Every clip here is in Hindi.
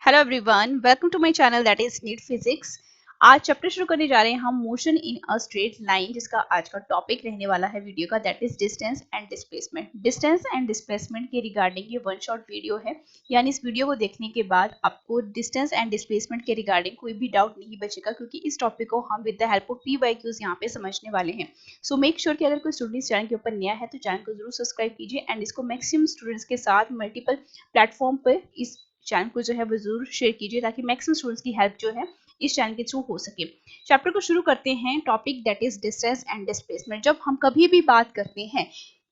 Hello everyone, welcome to my channel that is NEET physics. आज चैप्टर शुरू करने जा रहे हैं हम motion in a straight line, जिसका आज का टॉपिक रहने वाला है वीडियो का, that is distance and displacement. Distance and displacement के रिगार्डिंग ये वन शॉट वीडियो है, यानी इस वीडियो को देखने के बाद आपको डिस्टेंस एंड डिस्प्लेसमेंट के रिगार्डिंग कोई भी डाउट नहीं बचेगा, क्योंकि इस टॉपिक को हम with the help of PYQs यहाँ पे समझने वाले हैं। सो मेक श्योर कि अगर कोई स्टूडेंट इस चैनल के ऊपर नया है तो चैनल को जरूर सब्सक्राइब कीजिए एंड इसको मैक्सिमम स्टूडेंट्स के साथ मल्टीपल प्लेटफॉर्म पर इस चैनल को जो है वो जरूर शेयर कीजिए, ताकि मैक्सिमम स्टूडेंट्स की हेल्प जो है इस चैनल के थ्रू हो सके। चैप्टर को शुरू करते हैं। Topic that is distance and displacement. जब हम कभी भी बात करते हैं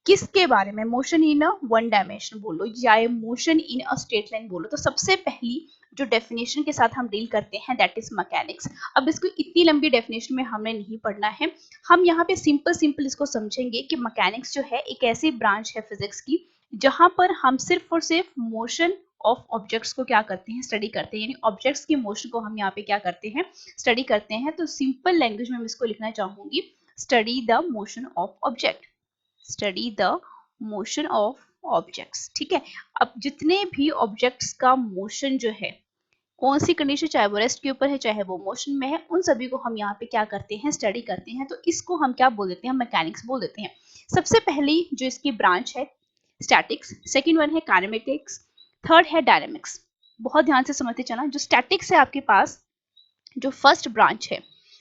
किसके बारे में, motion in a one dimension बोलो या motion in a straight line बोलो, तो सबसे पहली जो डेफिनेशन के साथ हम डील करते हैं दैट इज मैकेनिक्स। अब इसको इतनी लंबी डेफिनेशन में हमने नहीं पढ़ना है, हम यहाँ पे सिंपल इसको समझेंगे कि मैकेनिक्स जो है एक ऐसी ब्रांच है फिजिक्स की जहां पर हम सिर्फ और सिर्फ मोशन ऑफ ऑब्जेक्ट्स को क्या करते हैं, स्टडी करते हैं, यानी ऑब्जेक्ट्स की मोशन को हम यहाँ पे क्या करते हैं, स्टडी करते हैं। तो सिंपल लैंग्वेज में मैं इसको लिखना चाहूंगी, study the motion of object, study the motion of objects. ठीक है, अब जितने भी ऑब्जेक्ट्स का मोशन जो है, कौन सी कंडीशन, चाहे वो रेस्ट के ऊपर है चाहे वो मोशन में है, उन सभी को हम यहाँ पे क्या करते हैं, स्टडी करते हैं। तो इसको हम क्या बोल देते हैं, मैकेनिक्स बोल देते हैं। सबसे पहली जो इसकी ब्रांच है स्टैटिक्स, सेकेंड वन है काइनेमेटिक्स, थर्ड है डायनेमिक्स। बहुत ध्यान से समझते चलना। जो स्टैटिक्स है आपके पास, जो फर्स्ट ब्रांच है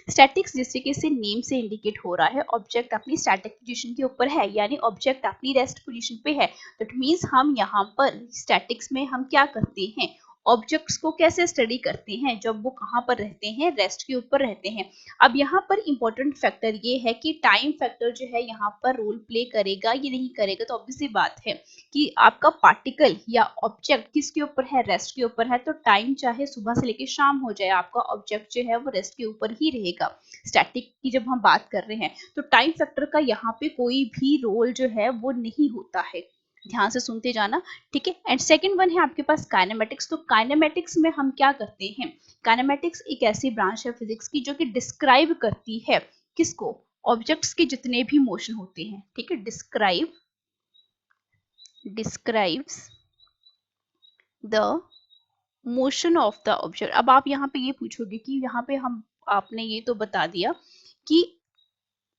स्टैटिक्स, जिस तरीके से नेम से इंडिकेट हो रहा है, ऑब्जेक्ट अपनी स्टैटिक पोजीशन के ऊपर है, यानी ऑब्जेक्ट अपनी रेस्ट पोजीशन पे है। दैट मींस हम यहाँ पर स्टैटिक्स में हम क्या करते हैं, ऑब्जेक्ट्स को कैसे स्टडी करते हैं, जब वो कहाँ पर रहते हैं, रेस्ट के ऊपर रहते हैं। अब यहाँ पर इंपॉर्टेंट फैक्टर ये है कि टाइम फैक्टर जो है यहाँ पर रोल प्ले करेगा या नहीं करेगा। तो ऑब्वियसली बात है कि आपका पार्टिकल या ऑब्जेक्ट किसके ऊपर है, रेस्ट के ऊपर है, तो टाइम चाहे सुबह से लेकर शाम हो जाए, आपका ऑब्जेक्ट जो है वो रेस्ट के ऊपर ही रहेगा। स्टैटिक की जब हम बात कर रहे हैं तो टाइम फैक्टर का यहाँ पे कोई भी रोल जो है वो नहीं होता है। ध्यान से सुनते जाना, ठीक है। एंड सेकंड वन है आपके पास काइनेमेटिक्स। तो काइनेमेटिक्स में हम क्या करते हैं, काइनेमेटिक्स एक ऐसी ब्रांच है फिजिक्स की जो कि डिस्क्राइब करती है किसको, ऑब्जेक्ट्स के जितने भी मोशन होते हैं। ठीक है, describes the motion of the object. अब आप यहाँ पे ये पूछोगे कि यहाँ पे हम, आपने ये तो बता दिया कि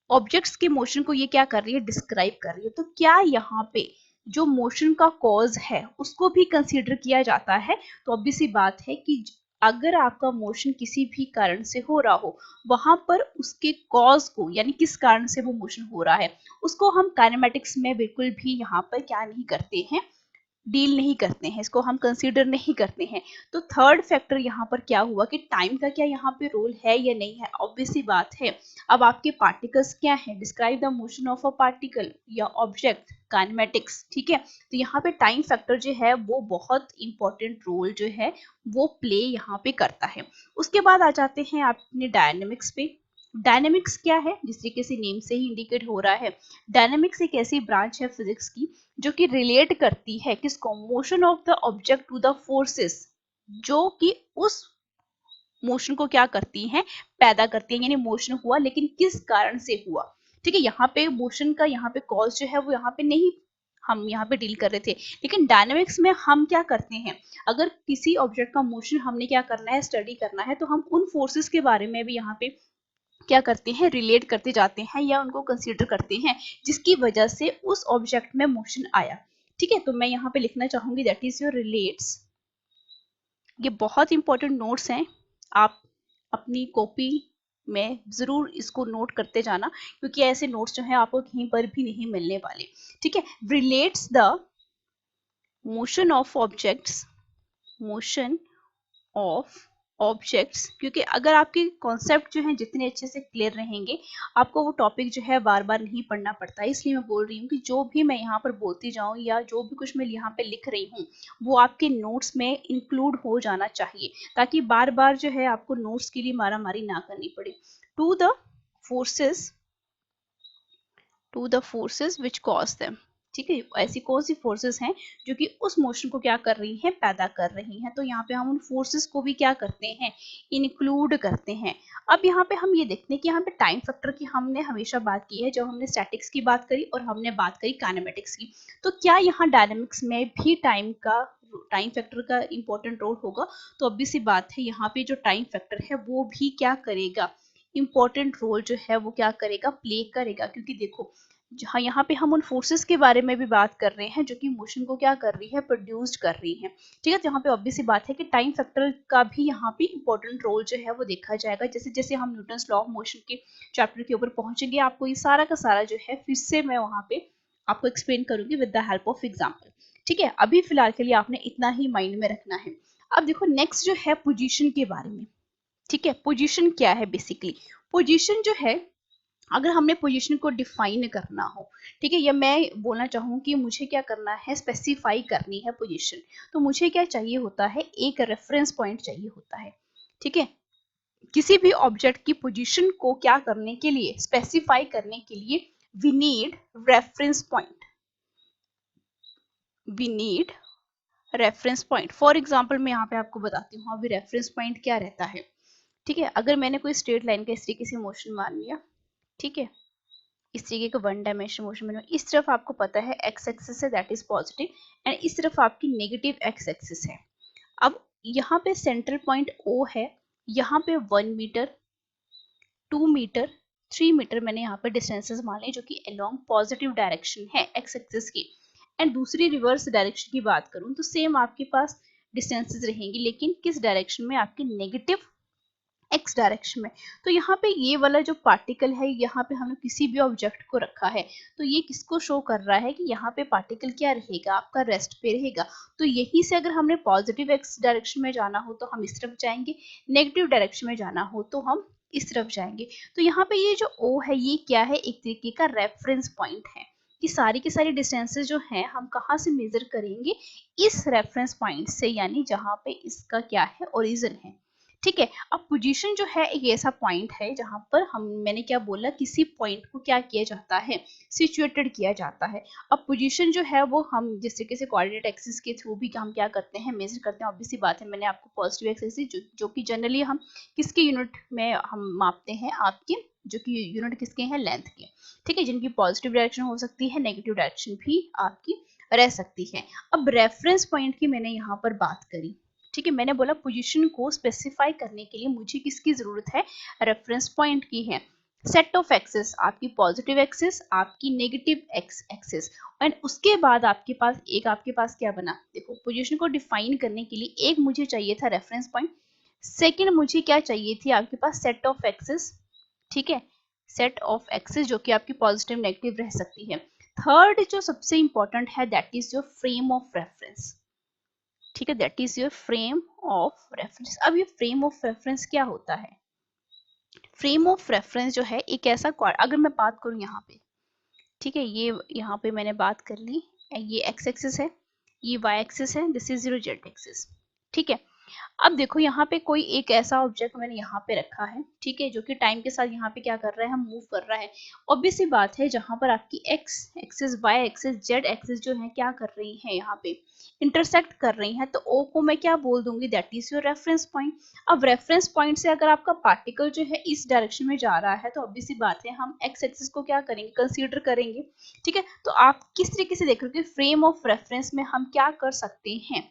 ऑब्जेक्ट्स के मोशन को ये क्या कर रही है, डिस्क्राइब कर रही है, तो क्या यहाँ पे जो मोशन का कॉज है उसको भी कंसीडर किया जाता है। तो ऑब्वियसली बात है कि अगर आपका मोशन किसी भी कारण से हो रहा हो, वहां पर उसके कॉज को, यानी किस कारण से वो मोशन हो रहा है, उसको हम काइनेमेटिक्स में बिल्कुल भी यहाँ पर क्या नहीं करते हैं, डील नहीं करते हैं, इसको हम कंसीडर नहीं करते हैं। तो थर्ड फैक्टर यहाँ पर क्या हुआ कि टाइम का क्या यहाँ पे रोल है या नहीं है, ऑब्वियसली बात है। अब आपके पार्टिकल्स क्या है, describe the motion of a particle या ऑब्जेक्ट, काइनेमेटिक्स। ठीक है, तो यहाँ पे टाइम फैक्टर जो है वो बहुत इंपॉर्टेंट रोल जो है वो प्ले यहाँ पे करता है। उसके बाद आ जाते हैं अपने डायनेमिक्स पे। डायनेमिक्स क्या है, जिस तरीके से नेम से ही इंडिकेट हो रहा है, डायनेमिक्स एक ऐसी ब्रांच है फिजिक्स की जो कि रिलेट करती है किसको, motion of the object to the forces, जो कि उस मोशन को क्या करती हैं, पैदा करती हैं। यानी मोशन हुआ लेकिन किस कारण से हुआ। ठीक है, यहाँ पे मोशन का यहाँ पे कॉज जो है वो यहाँ पे नहीं हम यहाँ पे डील कर रहे थे, लेकिन डायनेमिक्स में हम क्या करते हैं, अगर किसी ऑब्जेक्ट का मोशन हमने क्या करना है, स्टडी करना है, तो हम उन फोर्सेस के बारे में भी यहाँ पे क्या करते हैं, रिलेट करते जाते हैं या उनको कंसीडर करते हैं जिसकी वजह से उस ऑब्जेक्ट में मोशन आया। ठीक है, तो मैं यहाँ पे लिखना चाहूंगी दैट इज योर रिलेट्स। ये बहुत इंपॉर्टेंट नोट्स हैं, आप अपनी कॉपी में जरूर इसको नोट करते जाना, क्योंकि ऐसे नोट्स जो है आपको कहीं पर भी नहीं मिलने वाले। ठीक है, relates the motion of objects, motion of objects, क्योंकि अगर आपके कॉन्सेप्ट जो है जितने अच्छे से क्लियर रहेंगे, आपको वो टॉपिक जो है बार बार नहीं पढ़ना पड़ता। इसलिए मैं बोल रही हूँ कि जो भी मैं यहाँ पर बोलती जाऊँ या जो भी कुछ मैं यहाँ पे लिख रही हूँ वो आपके नोट्स में इंक्लूड हो जाना चाहिए, ताकि बार बार जो है आपको नोट्स के लिए मारा मारी ना करनी पड़े। To the forces which cause them. ठीक है, ऐसी कौन सी फोर्सेस हैं जो कि उस मोशन को क्या कर रही हैं, पैदा कर रही हैं। तो यहाँ पे हम उन फोर्सेस को भी क्या करते हैं, इंक्लूड करते हैं। अब यहाँ पे हम ये देखते हैं कि यहाँ पे टाइम फैक्टर की हमने हमेशा बात की है जब हमने स्टैटिक्स की बात करी और हमने बात करी काइनेमेटिक्स की। तो क्या यहाँ डायनेमिक्स में भी टाइम का टाइम फैक्टर का इंपॉर्टेंट रोल होगा, तो ऑब्वियस सी बात है यहाँ पे जो टाइम फैक्टर है वो भी क्या करेगा, इंपॉर्टेंट रोल जो है वो क्या करेगा, प्ले करेगा। क्योंकि देखो जहाँ यहाँ पे हम उन फोर्सेस के बारे में भी बात कर रहे हैं जो कि मोशन को क्या कर रही है, प्रोड्यूस कर रही है। ठीक है, तो यहाँ पे ऑब्वियस सी बात है कि टाइम फैक्टर का भी यहाँ पे इंपॉर्टेंट रोल जो है वो देखा जाएगा। जैसे जैसे हम न्यूटन्स लॉ ऑफ मोशन के चैप्टर के ऊपर पहुंचेंगे, आपको ये सारा का सारा जो है फिर से मैं वहां पे आपको एक्सप्लेन करूंगी with the help of example. ठीक है, अभी फिलहाल के लिए आपने इतना ही माइंड में रखना है। अब देखो नेक्स्ट जो है पोजीशन के बारे में। ठीक है, पोजीशन क्या है बेसिकली, पोजीशन जो है अगर हमने पोजीशन को डिफाइन करना हो, ठीक है, या मैं बोलना चाहूँ कि मुझे क्या करना है, स्पेसिफाई करनी है पोजीशन, तो मुझे क्या चाहिए होता है, एक रेफरेंस पॉइंट चाहिए होता है। ठीक है, किसी भी ऑब्जेक्ट की पोजीशन को क्या करने के लिए, स्पेसिफाई करने के लिए we need reference point, we need reference point. For example मैं यहाँ पे आपको बताती हूँ अभी रेफरेंस पॉइंट क्या रहता है। ठीक है, अगर मैंने कोई स्ट्रेट लाइन का इस तरीके से मोशन मान लिया, ठीक है, इस तरीके का वन डायमेंशन मोशन में, इस तरफ आपको पता है एक्स एक्सिस है दैट इज पॉजिटिव, एंड इस तरफ आपकी नेगेटिव एक्स एक्सिस है। अब यहाँ पे सेंट्रल पॉइंट O है, यहाँ पे 1 मीटर, 2 मीटर, 3 मीटर मैंने यहाँ पे डिस्टेंसेस मान लिए जो कि अलोंग पॉजिटिव डायरेक्शन है एक्स एक्सिस की। एंड दूसरी रिवर्स डायरेक्शन की बात करूँ तो सेम आपके पास डिस्टेंसेस रहेंगी, लेकिन किस डायरेक्शन में, आपकी नेगेटिव एक्स डायरेक्शन में। तो यहाँ पे ये वाला जो पार्टिकल है, यहाँ पे हमने किसी भी ऑब्जेक्ट को रखा है, तो ये किसको शो कर रहा है कि यहाँ पे पार्टिकल क्या रहेगा, आपका रेस्ट पे रहेगा। तो यहीं से अगर हमने पॉजिटिव एक्स डायरेक्शन में जाना हो तो हम इस तरफ जाएंगे, नेगेटिव डायरेक्शन में जाना हो तो हम इस तरफ जाएंगे। तो यहाँ पे ये जो O है ये क्या है, एक तरीके का रेफरेंस पॉइंट है कि सारी की सारी डिस्टेंसेस जो हैं हम कहाँ से मेजर करेंगे, इस रेफरेंस पॉइंट से, यानी जहाँ पे इसका क्या है, ओरिजिन है। ठीक है, अब पोजीशन जो है एक ऐसा पॉइंट है जहां पर मैंने क्या बोला, किसी पॉइंट को क्या किया जाता है, सिचुएटेड किया जाता है। अब पोजीशन जो है वो हम जिस तरीके से कोऑर्डिनेट एक्सिस के थ्रू भी हम क्या करते हैं, मेजर करते हैं। ऑब्वियसली बात है, मैंने आपको पॉजिटिव एक्सिस जो कि जनरली हम किसके यूनिट में हम मापते हैं, आपके जो कि यूनिट किसके हैं, लेंथ के। ठीक है, जिनकी पॉजिटिव डायरेक्शन हो सकती है, नेगेटिव डायरेक्शन भी आपकी रह सकती है। अब रेफरेंस पॉइंट की मैंने यहाँ पर बात करी। ठीक है, मैंने बोला पोजीशन को स्पेसिफाई करने के लिए मुझे किसकी जरूरत है, रेफरेंस पॉइंट की है। सेट ऑफ एक्सिस, आपकी पॉजिटिव एक्सिस, आपकी नेगेटिव एक्स एक्सिस, एंड उसके बाद आपके पास क्या बना, देखो पोजीशन को डिफाइन करने के लिए एक मुझे चाहिए था रेफरेंस पॉइंट, सेकंड मुझे क्या चाहिए थी, आपके पास सेट ऑफ एक्सिस। ठीक है, सेट ऑफ एक्सिस जो कि आपकी पॉजिटिव नेगेटिव रह सकती है। थर्ड जो सबसे इंपॉर्टेंट है that is your frame of reference. ठीक है, that is your frame of reference. अब ये फ्रेम ऑफ रेफरेंस क्या होता है, फ्रेम ऑफ रेफरेंस जो है एक ऐसा, अगर मैं बात करूं यहाँ पे, ठीक है, ये यहाँ पे मैंने बात कर ली, ये एक्स एक्सिस है, ये वाई एक्सिस है, this is your Z axis. ठीक है, अब देखो यहाँ पे कोई एक ऐसा ऑब्जेक्ट मैंने यहाँ पे रखा है, ठीक है, जो कि टाइम के साथ यहाँ पे क्या कर रहा है, हम मूव कर रहा है। ऑब्वियस सी बात है, जहां पर आपकी X axis, Y axis, Z axis जो है क्या कर रही है, यहाँ पे इंटरसेक्ट कर रही है, तो ओ को मैं क्या बोल दूंगी, that is your reference point. अब रेफरेंस पॉइंट से अगर आपका पार्टिकल जो है इस डायरेक्शन में जा रहा है, तो ऑब्वियस सी बात है हम एक्स एक्सिस को क्या करेंगे, कंसीडर करेंगे। ठीक है, तो आप किस तरीके से देख रहे हो कि फ्रेम ऑफ रेफरेंस में हम क्या कर सकते हैं,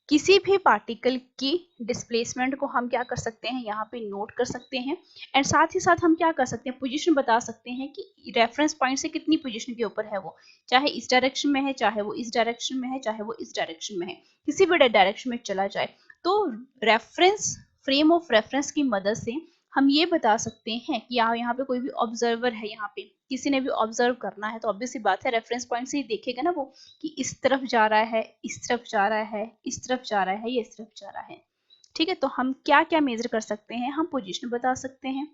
किसी भी पार्टिकल की डिस्प्लेसमेंट को हम क्या कर सकते हैं, यहाँ पे नोट कर सकते हैं। एंड साथ ही साथ हम क्या कर सकते हैं, पोजीशन बता सकते हैं कि रेफरेंस पॉइंट से कितनी पोजीशन के ऊपर है वो, चाहे इस डायरेक्शन में है, चाहे वो इस डायरेक्शन में है, चाहे वो इस डायरेक्शन में है, किसी भी डायरेक्शन में चला जाए। तो रेफरेंस, फ्रेम ऑफ रेफरेंस की मदद से हम ये बता सकते हैं कि यहाँ पे कोई भी ऑब्जर्वर है, यहाँ पे किसी ने भी ऑब्जर्व करना है, तो ऑब्वियसली बात है रेफरेंस पॉइंट से ही देखेगा ना वो कि इस तरफ जा रहा है, इस तरफ जा रहा है, इस तरफ जा रहा है, ये इस तरफ जा रहा है। ठीक है, तो हम क्या क्या मेजर कर सकते हैं, हम पोजीशन बता सकते हैं,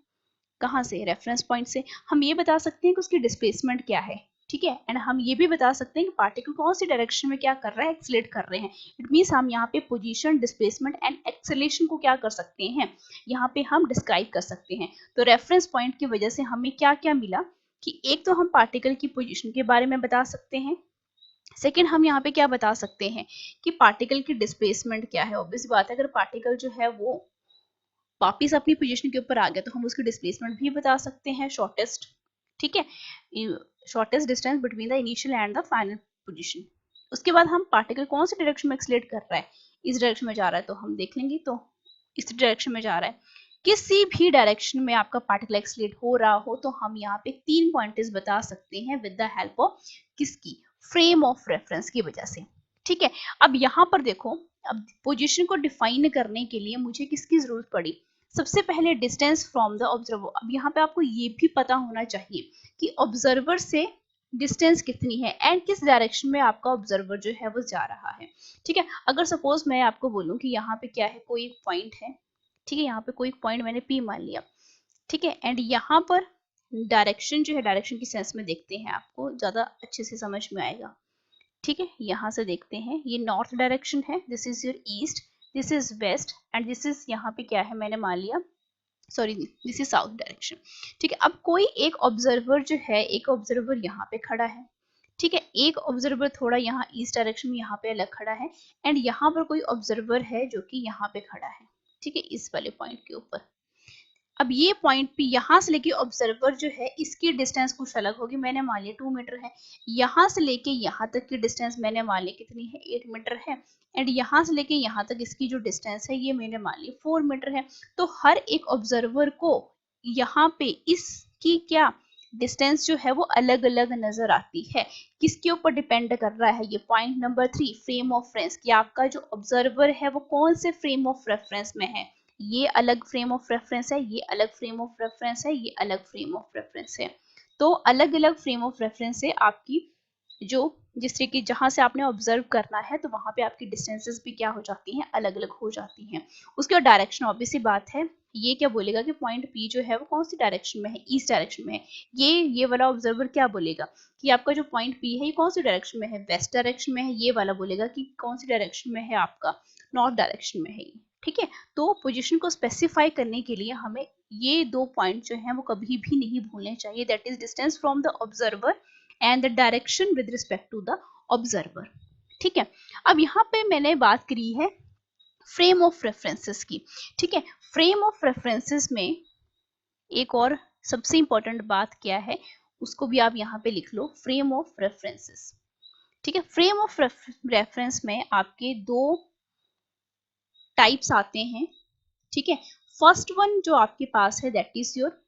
कहाँ से, रेफरेंस पॉइंट से। हम ये बता सकते हैं कि उसकी डिस्प्लेसमेंट क्या है। ठीक है, एंड हम ये भी बता सकते हैं कि पार्टिकल कौन सी डायरेक्शन में क्या कर रहा है, एक्सेलेट कर रहे हैं। इट मींस हम यहाँ पे पोजीशन, डिस्प्लेसमेंट एंड एक्सेलेशन को क्या कर सकते हैं, यहाँ पे हम डिस्क्राइब कर सकते हैं। तो रेफरेंस पॉइंट की वजह से हमें क्या क्या मिला कि एक तो हम पार्टिकल की पोजीशन के बारे में बता सकते हैं, सेकेंड हम यहाँ पे क्या बता सकते हैं कि पार्टिकल की डिस्प्लेसमेंट क्या है। ऑब्वियस बात है, अगर पार्टिकल जो है वो वापिस अपनी पोजीशन के ऊपर आ गया तो हम उसकी डिस्प्लेसमेंट भी बता सकते हैं, शॉर्टेस्ट। ठीक है, shortest distance between the initial and the final position. उसके बाद हम पार्टिकल कौन से डायरेक्शन में एक्सीलरेट कर रहा है, इस डायरेक्शन में जा रहा है, तो हम देख लेंगे, तो इस डायरेक्शन में जा रहा है। किसी भी डायरेक्शन में आपका पार्टिकल एक्सीलरेट हो रहा हो तो हम यहाँ पे 3 पॉइंट्स बता सकते हैं विद द हेल्प ऑफ किसकी, फ्रेम ऑफ रेफरेंस की वजह से। ठीक है, अब यहाँ पर देखो, अब पोजीशन को डिफाइन करने के लिए मुझे किसकी जरूरत पड़ी, सबसे पहले डिस्टेंस फ्रॉम द ऑब्जर्वर। अब यहाँ पे आपको ये भी पता होना चाहिए कि ऑब्जर्वर से डिस्टेंस कितनी है एंड किस डायरेक्शन में आपका ऑब्जर्वर जो है वो जा रहा है। ठीक है, अगर सपोज मैं आपको बोलूं कि यहाँ पे क्या है, कोई एक पॉइंट है, ठीक है, यहाँ पे कोई पॉइंट मैंने P मान लिया, ठीक है, एंड यहाँ पर डायरेक्शन जो है, डायरेक्शन की सेंस में देखते हैं, आपको ज्यादा अच्छे से समझ में आएगा। ठीक है, यहाँ से देखते हैं, ये नॉर्थ डायरेक्शन है, this is your east, this is west and this is यहाँ पे क्या है, मैंने मान लिया, sorry this is south direction. ठीक है, अब कोई एक ऑब्जर्वर जो है, एक ऑब्जर्वर यहाँ पे खड़ा है, ठीक है, एक ऑब्जर्वर थोड़ा यहाँ ईस्ट डायरेक्शन में यहाँ पे अलग खड़ा है एंड यहाँ पर कोई ऑब्जर्वर है जो कि यहाँ पे खड़ा है, ठीक है, इस वाले पॉइंट के ऊपर। अब ये पॉइंट पे यहाँ से लेके ऑब्जर्वर जो है इसकी डिस्टेंस कुछ अलग होगी, मैंने मान लिया 2 मीटर है। यहाँ से लेके यहाँ तक की डिस्टेंस मैंने मान लिया कितनी है, 8 मीटर है एंड यहाँ से लेके यहाँ तक इसकी जो डिस्टेंस है ये मैंने मान ली 4 मीटर है। तो हर एक ऑब्जर्वर को यहाँ पे इसकी क्या डिस्टेंस जो है वो अलग अलग नजर आती है। किसके ऊपर डिपेंड कर रहा है, ये point number 3, frame of reference, कि आपका जो ऑब्जर्वर है वो कौन से फ्रेम ऑफ रेफरेंस में है। ये अलग फ्रेम ऑफ रेफरेंस है, ये अलग फ्रेम ऑफ रेफरेंस है, ये अलग फ्रेम ऑफ रेफरेंस है। तो अलग अलग फ्रेम ऑफ रेफरेंस से आपकी जो जिस तरीके जहां से आपने ऑब्जर्व करना है तो वहां पे आपकी डिस्टेंसेस भी क्या हो जाती हैं, अलग अलग हो जाती हैं। उसके बाद डायरेक्शन, ऑब्वियस सी बात है, ये क्या बोलेगा कि पॉइंट पी जो है वो कौन सी डायरेक्शन में है, ईस्ट डायरेक्शन में है। ये वाला ऑब्जर्वर क्या बोलेगा कि आपका जो पॉइंट पी है ये कौन सी डायरेक्शन में है, वेस्ट डायरेक्शन में है। ये वाला बोलेगा कि कौन सी डायरेक्शन में है, आपका नॉर्थ डायरेक्शन में है। ठीक है, तो पोजीशन को स्पेसिफाई करने के लिए हमें ये 2 पॉइंट जो हैं वो कभी भी नहीं भूलने चाहिए, that is distance from the observer and the direction with respect to the observer. ठीक है, अब यहाँ पे मैंने बात करी है फ्रेम ऑफ रेफरेंसेस की। ठीक है, फ्रेम ऑफ रेफरेंसेस में एक और सबसे इंपॉर्टेंट बात क्या है, उसको भी आप यहाँ पे लिख लो, फ्रेम ऑफ रेफरेंसेस। ठीक है, फ्रेम ऑफ रेफरेंस में आपके 2 टाइप्स आते हैं। ठीक है, फर्स्ट वन जो आपके पास है that is your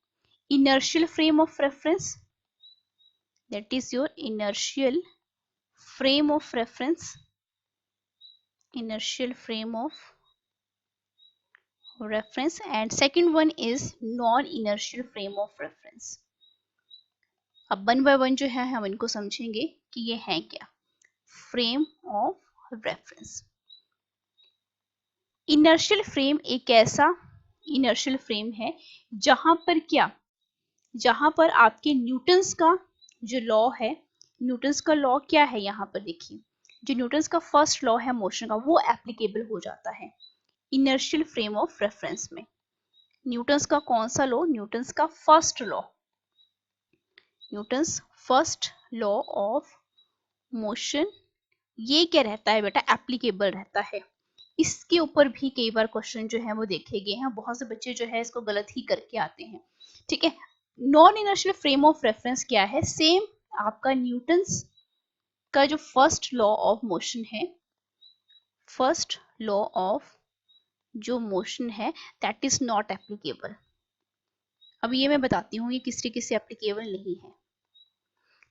inertial frame of reference, that is your inertial frame of reference, inertial frame of reference, and second one is non inertial frame of reference। अब वन बाय वन जो है हम इनको समझेंगे कि ये है क्या, frame of reference. Inertial frame एक ऐसा इनर्शियल फ्रेम है जहां पर क्या, जहां पर आपके न्यूटन्स का जो लॉ है, न्यूटन्स का लॉ क्या है, यहाँ पर देखिए, जो न्यूटन्स का फर्स्ट लॉ है मोशन का वो एप्लीकेबल हो जाता है इनर्शियल फ्रेम ऑफ रेफरेंस में। न्यूटन्स का कौन सा लॉ, न्यूटन्स का first law, Newton's first law of motion, ये क्या रहता है बेटा, एप्लीकेबल रहता है। इसके ऊपर भी कई बार क्वेश्चन जो है वो देखे गए हैं, बहुत से बच्चे जो है इसको गलत ही करके आते हैं। ठीक है, non inertial frame of reference क्या है, सेम आपका न्यूटन्स का जो फर्स्ट लॉ ऑफ मोशन है, फर्स्ट लॉ ऑफ जो मोशन है दैट इज नॉट एप्लीकेबल। अब ये मैं बताती हूँ ये किस तरीके से एप्लीकेबल नहीं है।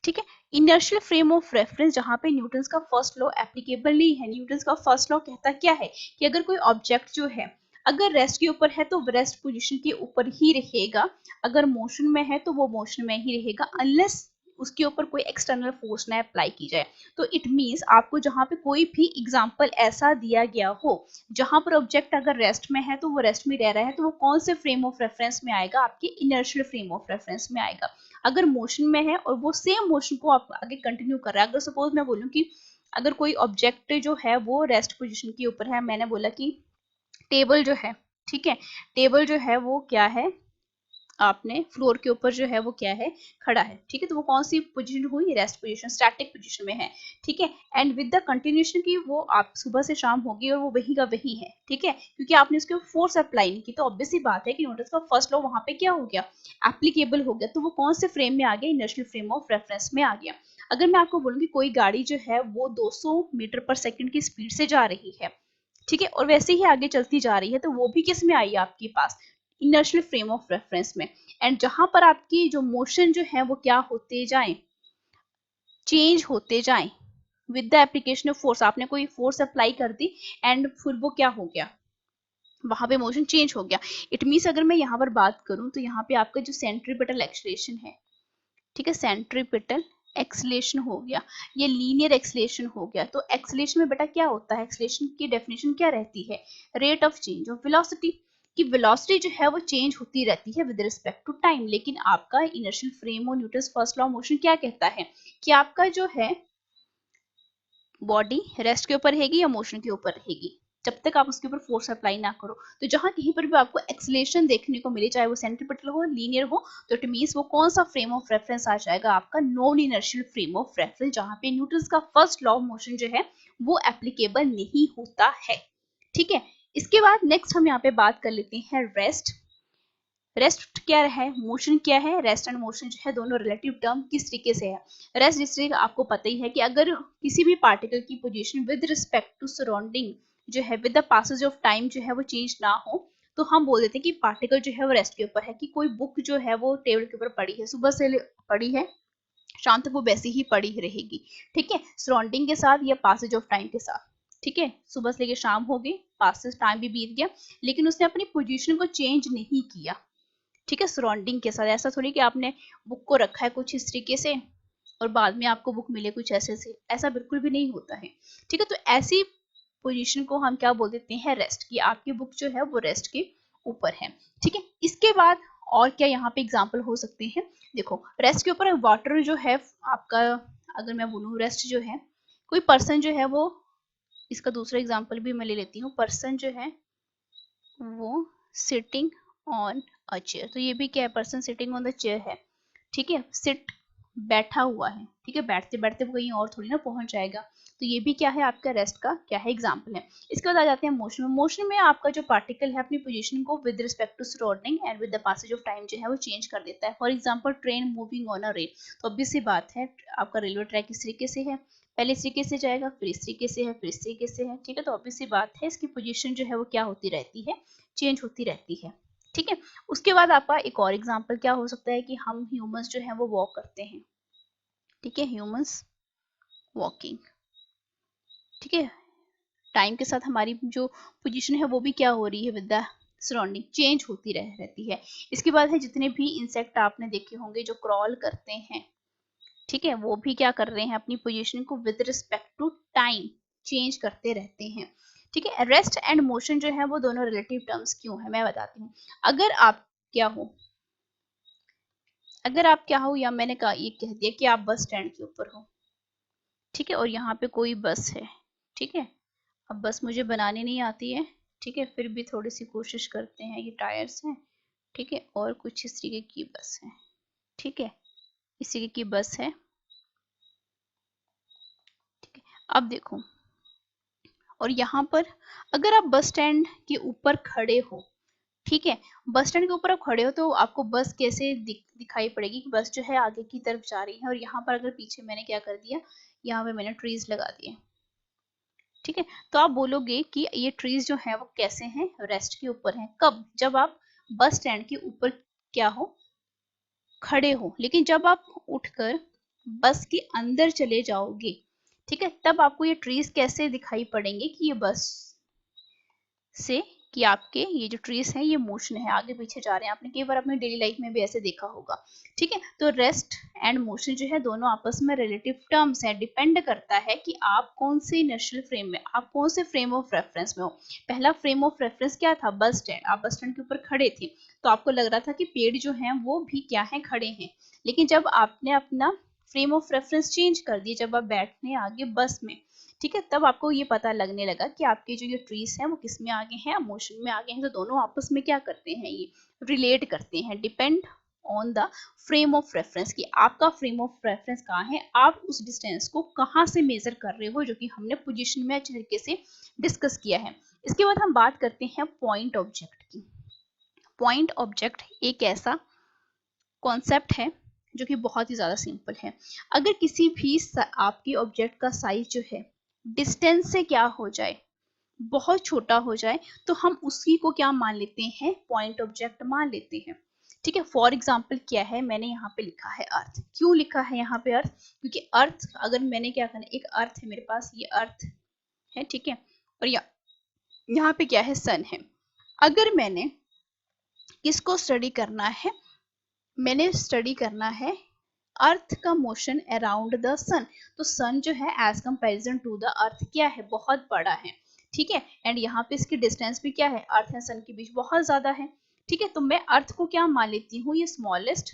ठीक है, इनर्शियल फ्रेम ऑफ रेफरेंस जहां पे न्यूटन्स का फर्स्ट लॉ एप्लीकेबल नहीं है। न्यूटन्स का फर्स्ट लॉ कहता क्या है कि अगर कोई ऑब्जेक्ट जो है अगर रेस्ट के ऊपर है तो रेस्ट पोजीशन के ऊपर ही रहेगा, अगर मोशन में है तो वो मोशन में ही रहेगा, अनलेस उसके ऊपर कोई एक्सटर्नल फोर्स ना अप्लाई की जाए। तो इट मींस आपको जहां पे कोई भी एग्जांपल ऐसा दिया गया हो जहां पर ऑब्जेक्ट अगर रेस्ट में है तो वो रेस्ट में रह रहा है, तो वो कौन से फ्रेम ऑफ रेफरेंस में आएगा, आपके इनर्शियल फ्रेम ऑफ रेफरेंस में आएगा। अगर मोशन में है और वो सेम मोशन को आप आगे कंटिन्यू कर रहा है, अगर सपोज मैं बोलूं कि अगर कोई ऑब्जेक्ट जो है वो रेस्ट पोजीशन के ऊपर है, मैंने बोला कि टेबल जो है, ठीक है, टेबल जो है वो क्या है, आपने फ्लोर के ऊपर जो है वो क्या है, खड़ा है। ठीक है, तो वो कौन सी पोजीशन हुई, रेस्ट पोजीशन, स्टैटिक पोजीशन में है। ठीक है, एंड विद द कंटिन्यूएशन की वो आप सुबह से शाम होगी और वो वही का वही है। ठीक है, क्योंकि आपने उसके फोर्स अप्लाई नहीं की, तो ऑब्वियस सी बात है कि न्यूटन्स का फर्स्ट लॉ वहां पे क्या हो गया, एप्लीकेबल हो गया। तो वो कौन से फ्रेम में आ गया, इनर्शियल फ्रेम ऑफ रेफरेंस में आ गया। अगर मैं आपको बोलूँ कि कोई गाड़ी जो है वो 200 मीटर पर सेकंड की स्पीड से जा रही है, ठीक है, और वैसे ही आगे चलती जा रही है, तो वो भी किस में आई आपके पास, इनर्शियल फ्रेम ऑफ रेफरेंस में। एंड जहां पर आपकी जो मोशन जो है वो क्या होते जाए, चेंज होते जाए with the application of force, आपने कोई फोर्स अप्लाई कर दी एंड फिर वो क्या हो गया, वहां पे मोशन चेंज हो गया। इट मीन्स अगर मैं यहाँ पर बात करूं तो यहाँ पे आपका जो सेंट्रीपिटल एक्सलेशन है, ठीक है, सेंट्रीपिटल एक्सलेशन हो गया, ये लीनियर एक्सलेशन हो गया। तो एक्सलेशन में बेटा क्या होता है, एक्सलेशन की डेफिनेशन क्या रहती है, rate of change of velocity, कि वेलोसिटी जो है वो चेंज होती रहती है विद रिस्पेक्ट टू टाइम। लेकिन आपका इनर्शियल फ्रेम और Newton's first law of motion क्या कहता है कि आपका जो है बॉडी रेस्ट के ऊपर रहेगी या मोशन के ऊपर रहेगी, जब तक आप उसके ऊपर फोर्स अप्लाई ना करो। तो जहां कहीं पर भी आपको एक्सलेशन देखने को मिले, चाहे वो सेंट्रीपिटल हो, लीनियर हो, तो इट मींस वो कौन सा फ्रेम ऑफ रेफरेंस आ जाएगा, आपका non inertial frame of reference, जहां पे न्यूटन्स का फर्स्ट लॉ ऑफ मोशन जो है वो एप्लीकेबल नहीं होता है। ठीक है, इसके बाद नेक्स्ट हम यहाँ पे बात कर लेते हैं रेस्ट। रेस्ट क्या है, मोशन क्या है, रेस्ट एंड मोशन जो है दोनों रिलेटिव टर्म किस तरीके से है। रेस्ट जिस तरीके आपको पता ही है कि अगर किसी भी पार्टिकल की position with respect to surrounding जो है with the passage of time जो है वो चेंज ना हो, तो हम बोल देते हैं कि पार्टिकल जो है वो रेस्ट के ऊपर है। कि कोई बुक जो है वो टेबल के ऊपर पड़ी है, सुबह से पड़ी है, शाम तक वो वैसी ही पड़ी रहेगी, ठीक है, सराउंडिंग के साथ या पासेज ऑफ टाइम के साथ। ठीक है, सुबह से लेकर शाम हो गई, पासेज टाइम भी बीत गया, लेकिन उसने अपनी पोजीशन को चेंज नहीं किया, ठीक है, सराउंडिंग के साथ। ऐसा थोड़ी कि आपने बुक को रखा है कुछ इस तरीके से और बाद में आपको बुक मिले कुछ ऐसे से, ऐसा बिल्कुल भी नहीं होता है। ठीक है, तो ऐसी पोजीशन को हम क्या बोल देते हैं, रेस्ट, की आपकी बुक जो है वो रेस्ट के ऊपर है। ठीक है, इसके बाद और क्या यहाँ पे एग्जाम्पल हो सकते हैं, देखो रेस्ट के ऊपर वाटर जो है आपका, अगर मैं बोलूँ रेस्ट जो है, कोई पर्सन जो है वो, इसका दूसरा एग्जाम्पल भी मैं ले लेती हूँ, पर्सन जो है वो सिटिंग ऑन अ चेयर, तो ये भी क्या है, person sitting on the chair है, ठीक है, सिट बैठा हुआ है, ठीक है, बैठते बैठते वो कहीं और थोड़ी ना पहुंच जाएगा, तो ये भी क्या है आपका रेस्ट का क्या है, एग्जाम्पल है। इसके बाद आ जाते हैं मोशन में। मोशन में आपका जो पार्टिकल है अपनी पोजीशन को with respect to surrounding and with the passage of time जो है वो चेंज कर देता है। For example train moving on a rail, तो ऑब्वियस सी बात है आपका रेलवे ट्रैक इस तरीके से है, पहले इस तरीके से जाएगा, फिर इस तरीके से है, फिर इस तरीके से है, ठीक है, तो ऑब्वियस सी बात है इसकी पोजीशन जो है वो क्या होती रहती है, चेंज होती रहती है। ठीक है, उसके बाद आपका एक और एग्जांपल क्या हो सकता है कि हम ह्यूमंस जो है वो वॉक करते हैं, ठीक है, ह्यूमंस वॉकिंग, ठीक है, टाइम के साथ हमारी जो पोजीशन है वो भी क्या हो रही है, विद द सराउंडिंग चेंज होती रहती है। इसके बाद है जितने भी इंसेक्ट आपने देखे होंगे जो क्रॉल करते हैं, ठीक है, वो भी क्या कर रहे हैं, अपनी पोजीशन को with respect to time change करते रहते हैं। ठीक है, रेस्ट एंड मोशन जो है वो दोनों रिलेटिव टर्म्स क्यों है मैं बताती हूँ। अगर आप क्या हो, या मैंने कहा ये कह दिया कि आप बस स्टैंड के ऊपर हो, ठीक है, और यहाँ पे कोई बस है, ठीक है, अब बस मुझे बनानी नहीं आती है, ठीक है, फिर भी थोड़ी सी कोशिश करते हैं, ये टायर्स हैं, ठीक है, और कुछ इस तरीके की बस है, ठीक है, इस तरीके की बस है, ठीक है। अब देखो, और यहाँ पर अगर आप बस स्टैंड के ऊपर खड़े हो, ठीक है, बस स्टैंड के ऊपर आप खड़े हो तो आपको बस कैसे दिखाई पड़ेगी कि बस जो है आगे की तरफ जा रही है, और यहाँ पर अगर पीछे मैंने क्या कर दिया, यहाँ पे मैंने ट्रीज लगा दिए, ठीक है, तो आप बोलोगे कि ये ट्रीज जो है वो कैसे हैं, रेस्ट के ऊपर हैं। कब, जब आप बस स्टैंड के ऊपर क्या हो, खड़े हो, लेकिन जब आप उठकर बस के अंदर चले जाओगे, ठीक है, तब आपको ये ट्रीज कैसे दिखाई पड़ेंगे कि ये बस से, कि आपके ये जो ट्रीज हैं ये मोशन है, आगे पीछे जा रहे हैं, आपने कई बार अपनी डेली लाइफ में भी ऐसे देखा होगा। ठीक है, तो रेस्ट एंड मोशन जो है दोनों आपस में रिलेटिव टर्म्स है, डिपेंड करता है कि आप कौन से इनर्शियल फ्रेम में, आप कौन से फ्रेम ऑफ रेफरेंस में हो। पहला फ्रेम ऑफ रेफरेंस क्या था, बस स्टैंड, आप बस स्टैंड के ऊपर खड़े थे तो आपको लग रहा था कि पेड़ जो है वो भी क्या है, खड़े हैं, लेकिन जब आपने अपना फ्रेम ऑफ रेफरेंस चेंज कर दिया, जब आप बैठने आगे बस में, ठीक है, तब आपको ये पता लगने लगा कि आपके जो ये ट्रीज हैं वो किस में आगे हैं, मोशन में आगे हैं, तो दोनों आपस में क्या करते हैं, ये रिलेट करते हैं, depend on the frame of reference, कि आपका फ्रेम ऑफ रेफरेंस कहाँ है, आप उस डिस्टेंस को कहाँ से मेजर कर रहे हो, जो कि हमने पोजीशन में अच्छे तरीके से डिस्कस किया है। इसके बाद हम बात करते हैं पॉइंट ऑब्जेक्ट की। पॉइंट ऑब्जेक्ट एक ऐसा कॉन्सेप्ट है जो कि बहुत ही ज़्यादा सिंपल है। अगर किसी भी आपकी ऑब्जेक्ट का साइज जो है डिस्टेंस से क्या हो जाए, बहुत छोटा हो जाए, तो हम उसी को क्या मान लेते हैं, पॉइंट ऑब्जेक्ट मान लेते हैं। ठीक है, फॉर एग्जाम्पल क्या है, मैंने यहाँ पे लिखा है अर्थ। क्यों लिखा है यहाँ पे अर्थ? क्योंकि अर्थ, अगर मैंने क्या करना, एक अर्थ है मेरे पास, ये अर्थ है, ठीक है, और यहाँ पे क्या है, सन है। अगर मैंने किसको स्टडी करना है, मैंने स्टडी करना है अर्थ का मोशन अराउंड द सन, तो सन जो है as comparison to the earth क्या है, बहुत बड़ा है। ठीक है, एंड यहाँ पे इसकी डिस्टेंस भी क्या है, अर्थ एंड सन के बीच बहुत ज्यादा है। ठीक है, तो मैं अर्थ को क्या मान लेती हूँ, ये स्मॉलेस्ट,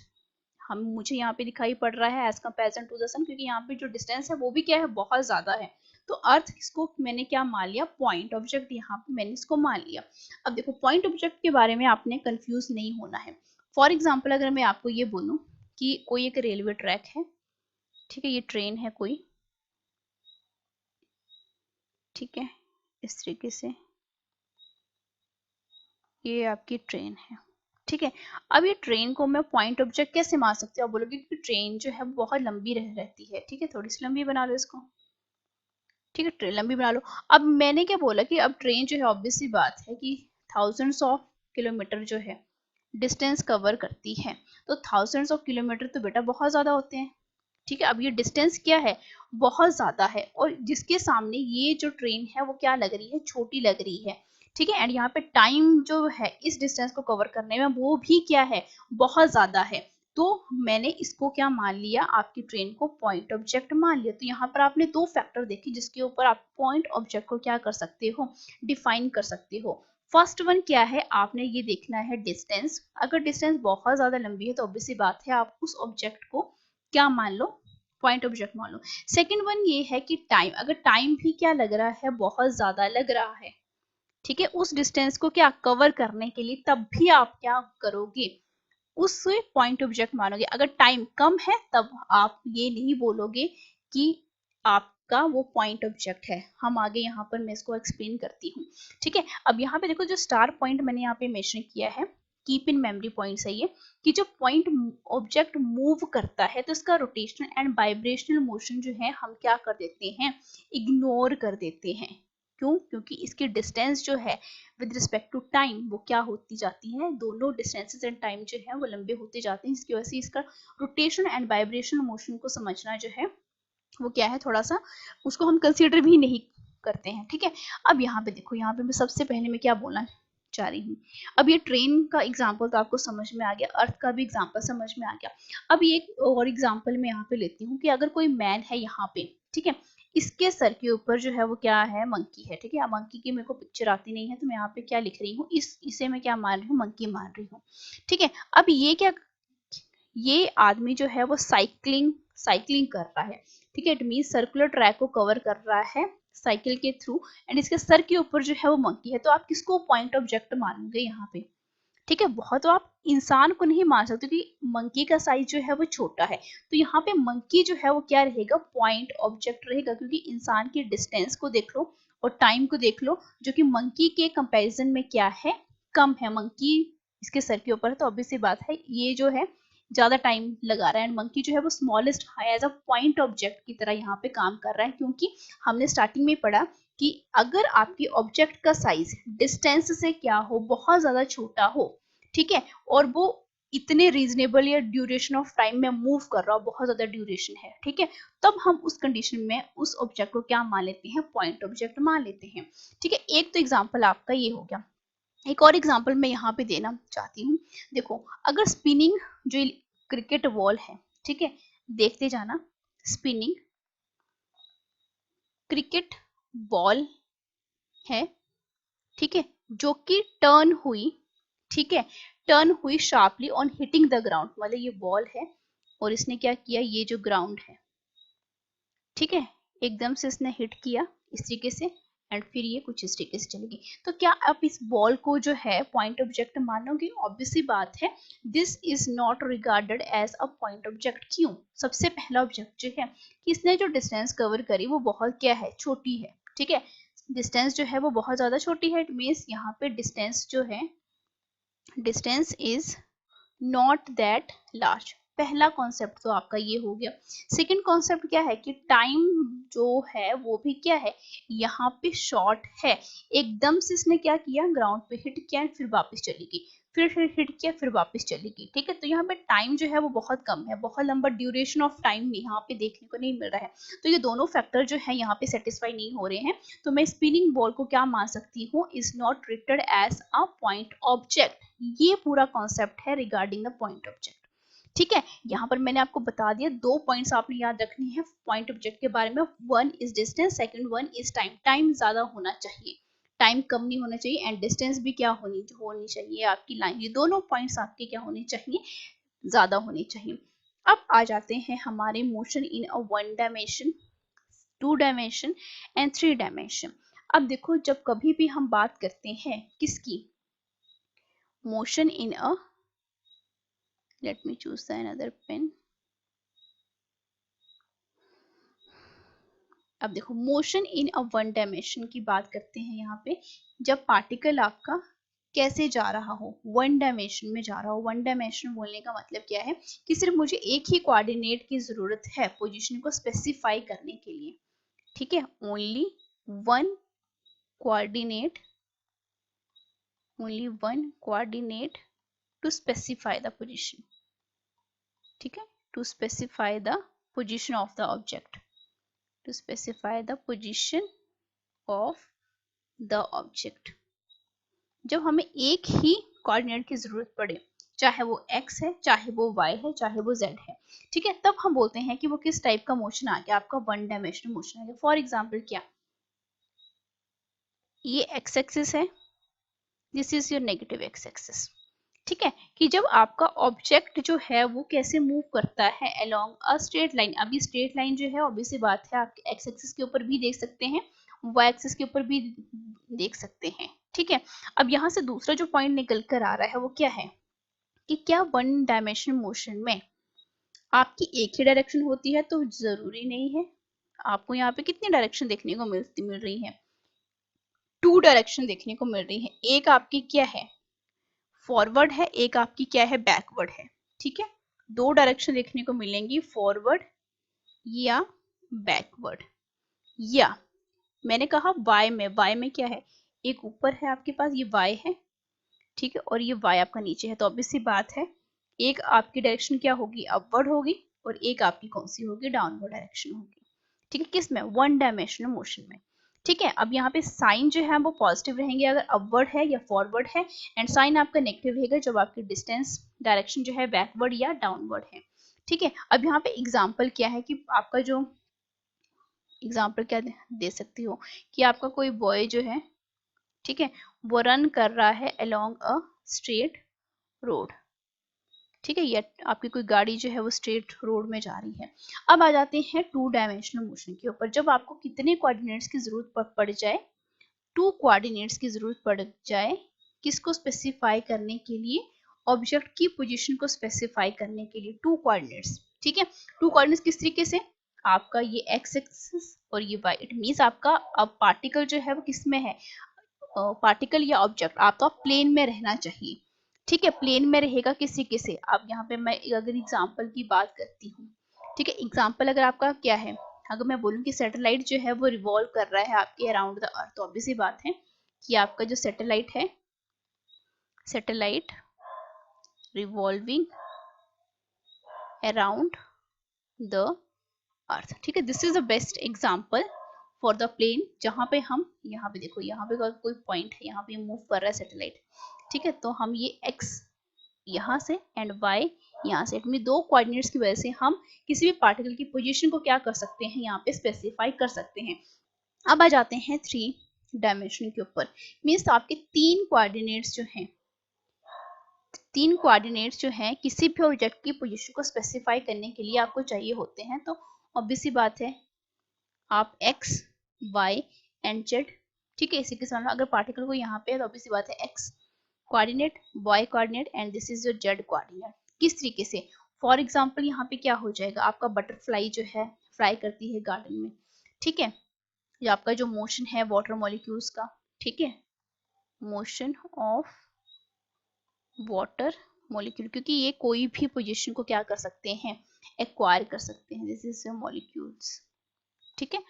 हम मुझे यहाँ पे दिखाई पड़ रहा है एज कंपेरिजन टू द सन, क्योंकि यहाँ पे जो डिस्टेंस है वो भी क्या है, बहुत ज्यादा है। तो अर्थ इसको मैंने क्या मान लिया, पॉइंट ऑब्जेक्ट, यहाँ पे मैंने इसको मान लिया। अब देखो, पॉइंट ऑब्जेक्ट के बारे में आपने कंफ्यूज नहीं होना है। फॉर एग्जाम्पल अगर मैं आपको ये बोलूं कि कोई एक रेलवे ट्रैक है, ठीक है, ये ट्रेन है कोई, ठीक है, इस तरीके से ये आपकी ट्रेन है। ठीक है, अब ये ट्रेन को मैं पॉइंट ऑब्जेक्ट कैसे मान सकती हूँ, आप बोलोगे कि ट्रेन जो है बहुत लंबी रहती है। ठीक है, थोड़ी सी लंबी बना लो इसको, ठीक है, ट्रेन लंबी बना लो। अब मैंने क्या बोला कि अब ट्रेन जो है, ऑब्वियस सी बात है कि थाउजेंड्स ऑफ किलोमीटर जो है डिस्टेंस कवर करती है, तो थाउजेंड्स ऑफ किलोमीटर तो बेटा बहुत ज्यादा होते हैं। ठीक है, अब ये डिस्टेंस क्या है, बहुत ज्यादा है, और जिसके सामने ये जो ट्रेन है वो क्या लग रही है, छोटी लग रही है। ठीक है, एंड यहाँ पे टाइम जो है इस डिस्टेंस को कवर करने में वो भी क्या है, बहुत ज्यादा है। तो मैंने इसको क्या मान लिया, आपकी ट्रेन को पॉइंट ऑब्जेक्ट मान लिया। तो यहाँ पर आपने दो फैक्टर देखे जिसके ऊपर आप पॉइंट ऑब्जेक्ट को क्या कर सकते हो, डिफाइन कर सकते हो। फर्स्ट वन क्या है, आपने ये देखना है डिस्टेंस। अगर डिस्टेंस बहुत ज्यादा लंबी है तो ऑब्वियस सी बात है आप उस ऑब्जेक्ट को क्या मान लो, पॉइंट ऑब्जेक्ट मान लो। सेकंड वन ये है कि टाइम, अगर टाइम भी क्या लग रहा है, बहुत ज्यादा लग रहा है, ठीक है, उस डिस्टेंस को क्या कवर करने के लिए, तब भी आप क्या करोगे, उससे पॉइंट ऑब्जेक्ट मानोगे। अगर टाइम कम है तब आप ये नहीं बोलोगे कि आपका वो पॉइंट ऑब्जेक्ट है। हम आगे यहाँ पर मैं इसको एक्सप्लेन करती हूँ। ठीक है, अब यहाँ पे देखो, जो स्टार पॉइंट मैंने यहाँ पे मेंशन किया है, कीप इन मेमोरी पॉइंट्स है ये, कि जो पॉइंट ऑब्जेक्ट मूव करता है तो इसका रोटेशनल एंड वाइब्रेशनल मोशन जो है हम क्या कर देते हैं, इग्नोर कर देते हैं। क्यों? क्योंकि इसकी डिस्टेंस जो है विद रिस्पेक्ट टू टाइम वो क्या होती जाती है, दोनों डिस्टेंसेस एंड टाइम जो है वो लंबे होते जाते हैं, जिसकी वजह से इसका रोटेशन एंड वाइब्रेशनल मोशन को समझना जो है वो क्या है, थोड़ा सा उसको हम कंसीडर भी नहीं करते हैं। ठीक है, अब यहाँ पे देखो, यहाँ पे मैं सबसे पहले मैं क्या बोलना चाह रही हूँ। अब ये ट्रेन का एग्जाम्पल तो आपको समझ में आ गया, अर्थ का भी एग्जाम्पल समझ में आ गया। अब ये एक और एग्जाम्पल मैं यहाँ पे लेती हूँ कि अगर कोई मैन है यहाँ पे, ठीक है, इसके सर के ऊपर जो है वो क्या है, मंकी है। ठीक है, मंकी की मेरे को पिक्चर आती नहीं है तो मैं यहाँ पे क्या लिख रही हूँ, इसे मैं क्या मान रही हूँ, मंकी मान रही हूँ। ठीक है, अब ये क्या, ये आदमी जो है वो साइकिलिंग कर रहा है। ठीक है, इट मीन सर्कुलर ट्रैक को कवर कर रहा है साइकिल के थ्रू, एंड इसके सर के ऊपर जो है वो मंकी है। तो आप किसको पॉइंट ऑब्जेक्ट मानोगे यहाँ पे? ठीक है, बहुत, तो आप इंसान को नहीं मान सकते क्योंकि मंकी का साइज जो है वो छोटा है। तो यहाँ पे मंकी जो है वो क्या रहेगा, पॉइंट ऑब्जेक्ट रहेगा, क्योंकि इंसान की डिस्टेंस को देख लो और टाइम को देख लो, जो कि मंकी के कंपैरिजन में क्या है, कम है। मंकी इसके सर के ऊपर है तो ऑब्वियस सी बात है ये जो है ज्यादा टाइम लगा रहा है, एंड मंकी जो है वो smallest as a point object की तरह यहाँ पे काम कर रहा है। क्योंकि हमने स्टार्टिंग में पढ़ा कि अगर आपकी ऑब्जेक्ट का साइज डिस्टेंस से क्या हो, बहुत ज्यादा छोटा हो, ठीक है, और वो इतने रीजनेबल या ड्यूरेशन ऑफ टाइम में मूव कर रहा हो, बहुत ज्यादा ड्यूरेशन है, ठीक है, तब हम उस कंडीशन में उस ऑब्जेक्ट को क्या मान लेते हैं, पॉइंट ऑब्जेक्ट मान लेते हैं। ठीक है, एक तो एग्जांपल आपका ये हो गया। एक और एग्जांपल मैं यहाँ पे देना चाहती हूँ। देखो, अगर स्पिनिंग जो क्रिकेट बॉल है, ठीक है, देखते जाना, स्पिनिंग क्रिकेट बॉल है, ठीक है, जो कि टर्न हुई, ठीक है, टर्न हुई sharply on hitting the ground, मतलब ये बॉल है और इसने क्या किया, ये जो ग्राउंड है, ठीक है, एकदम से इसने हिट किया इस तरीके से, एंड फिर ये कुछ इस तरीके से चलेगी। तो क्या आप इस बॉल को जो है पॉइंट ऑब्जेक्ट मानोगे? ऑब्वियसली बात है, this is not regarded as a point object. क्यों? सबसे पहला ऑब्जेक्ट जो है कि इसने जो डिस्टेंस कवर करी वो बहुत क्या है, छोटी है। ठीक है, डिस्टेंस जो है वो बहुत ज्यादा छोटी है, इट मीन्स यहाँ पे डिस्टेंस जो है, distance is not that large. पहला कॉन्सेप्ट तो आपका ये हो गया। सेकंड कॉन्सेप्ट क्या है कि टाइम जो है वो भी क्या है, यहाँ पे शॉर्ट है। एकदम से इसने क्या किया, ग्राउंड पे हिट किया, फिर वापस चली गई, फिर हिट किया, फिर वापस चली गई। ठीक है, तो यहाँ पे टाइम जो है वो बहुत कम है, बहुत लंबा ड्यूरेशन ऑफ टाइम यहाँ पे देखने को नहीं मिल रहा है। तो ये दोनों फैक्टर जो है यहाँ पे सेटिस्फाई नहीं हो रहे हैं। तो मैं स्पिनिंग बॉल को क्या मान सकती हूँ, is not treated as a point object. ये पूरा कॉन्सेप्ट है रिगार्डिंग द पॉइंट ऑब्जेक्ट। ठीक है, यहाँ पर मैंने आपको बता दिया, 2 पॉइंट्स आपने याद रखने हैं पॉइंट ऑब्जेक्ट के बारे में। One is distance, second one is time. Time ज्यादा होना चाहिए, टाइम कम नहीं होना चाहिए, एंड डिस्टेंस भी क्या होनी चाहिए आपकी लाइन। ये दोनों पॉइंट्स आपके क्या होने चाहिए, ज्यादा होने चाहिए। अब आ जाते हैं हमारे motion in a 1 dimension, 2 dimension and 3 dimension. अब देखो, जब कभी भी हम बात करते हैं किसकी, motion in a, let me choose another pen. अब देखो, मोशन इन अ 1 डायमेंशन की बात करते हैं यहाँ पे, जब पार्टिकल आपका कैसे जा रहा हो, 1 डायमेंशन में जा रहा हो। 1 डायमेंशन बोलने का मतलब क्या है कि सिर्फ मुझे एक ही कोऑर्डिनेट की जरूरत है पोजीशन को स्पेसिफाई करने के लिए। ठीक है, only one coordinate, only one coordinate to specify the position. ठीक है, to specify the position of the object, to specify the position of the object. जब हमें एक ही कोऑर्डिनेट की जरूरत पड़े, चाहे वो x है, चाहे वो y है, चाहे वो z है, ठीक है, तब हम बोलते हैं कि वो किस टाइप का मोशन आ गया, आपका 1 डायमेंशनल मोशन आ गया। फॉर एग्जांपल क्या, ये x एक्सिस है, this is your negative x axis. ठीक है, कि जब आपका ऑब्जेक्ट जो है वो कैसे मूव करता है अलोंग अ स्ट्रेट लाइन। अभी स्ट्रेट लाइन जो है ऑब्वियस सी बात है, आप एक्स एक्सिस के ऊपर भी देख सकते हैं, वाई एक्सिस के ऊपर भी देख सकते हैं। ठीक है, अब यहाँ से दूसरा जो पॉइंट निकल कर आ रहा है वो क्या है कि क्या 1 डायमेंशनल मोशन में आपकी एक ही डायरेक्शन होती है, तो जरूरी नहीं है। आपको यहाँ पे कितनी डायरेक्शन देखने को मिल रही है, 2 डायरेक्शन देखने को मिल रही है। एक आपकी क्या है, फॉरवर्ड है, एक आपकी क्या है, बैकवर्ड है। ठीक है, 2 डायरेक्शन देखने को मिलेंगी, फॉरवर्ड या बैकवर्ड। या मैंने कहा वाई में क्या है, एक ऊपर है आपके पास, ये वाई है। ठीक है, और ये वाई आपका नीचे है, तो ऑब्वियस सी बात है एक आपकी डायरेक्शन क्या होगी, अपवर्ड होगी, और एक आपकी कौन सी होगी, डाउनवर्ड डायरेक्शन होगी। ठीक है, किस में, 1 डायमेंशनल मोशन में। ठीक है, अब यहाँ पे साइन जो है वो पॉजिटिव रहेंगे अगर अपवर्ड है या फॉरवर्ड है, एंड साइन आपका नेगेटिव रहेगा जब आपकी डिस्टेंस डायरेक्शन जो है बैकवर्ड या डाउनवर्ड है। ठीक है, अब यहाँ पे एग्जाम्पल क्या है कि आपका जो एग्जाम्पल क्या दे सकती हो कि आपका कोई बॉय जो है, ठीक है, वो रन कर रहा है अलोंग अ स्ट्रेट रोड। ठीक है, या आपकी कोई गाड़ी जो है वो स्ट्रेट रोड में जा रही है। अब आ जाते हैं 2 डायमेंशनल मोशन के ऊपर। जब आपको कितने कोऑर्डिनेट्स की जरूरत पड़ जाए, 2 कोऑर्डिनेट्स की जरूरत पड़ जाए, किसको स्पेसिफाई करने के लिए, ऑब्जेक्ट की पोजीशन को स्पेसिफाई करने के लिए 2 कोऑर्डिनेट्स। ठीक है, 2 कोऑर्डिनेट्स किस तरीके से, आपका ये x एक्सिस और ये y। इट मींस आपका अब पार्टिकल जो है वो किस में है, पार्टिकल या ऑब्जेक्ट आपका प्लेन में रहना चाहिए। ठीक है, प्लेन में रहेगा किसी के से। अब यहाँ पे मैं अगर एग्जांपल की बात करती हूँ, ठीक है, एग्जांपल अगर आपका क्या है, अगर मैं बोलूँ कि सैटेलाइट जो है वो रिवॉल्व कर रहा है आपके अराउंड द अर्थ, तो ऑब्वियस सी बात है कि आपका जो सैटेलाइट है, satellite revolving around the earth. ठीक है, this is the best example for the plane, जहां पे हम, यहाँ पे देखो, यहाँ पे कोई पॉइंट है, यहाँ पे मूव कर रहा है सैटेलाइट। ठीक है, तो हम ये x यहाँ से एंड y यहाँ से, इतनी 2 कोऑर्डिनेट्स की वजह से हम किसी भी पार्टिकल की पोजीशन को क्या कर सकते हैं, यहाँ पे स्पेसिफाई कर सकते हैं। अब आ जाते हैं 3 डायमेंशन के ऊपर। मीन्स आपके 3 कोऑर्डिनेट्स जो हैं, 3 कोऑर्डिनेट्स जो हैं किसी भी ऑब्जेक्ट की पोजीशन को स्पेसिफाई करने के लिए आपको चाहिए होते हैं। तो ऑब्वियस सी बात है आप x, y एंड z, ठीक है, इसी के साथ अगर पार्टिकल को यहाँ पे है तो ऑब्वियस सी बात है x coordinate, y coordinate and this is your z coordinate. किस तरीके से, फॉर एग्जांपल यहाँ पे क्या हो जाएगा, आपका बटरफ्लाई जो है फ्लाई करती है गार्डन में। ठीक है, ये आपका जो मोशन है वाटर मॉलिक्यूल्स का, ठीक है, मोशन ऑफ वाटर मॉलिक्यूल, क्योंकि ये कोई भी पोजीशन को क्या कर सकते हैं, एक्वायर कर सकते हैं, दिस इज मॉलिक्यूल्स। ठीक है,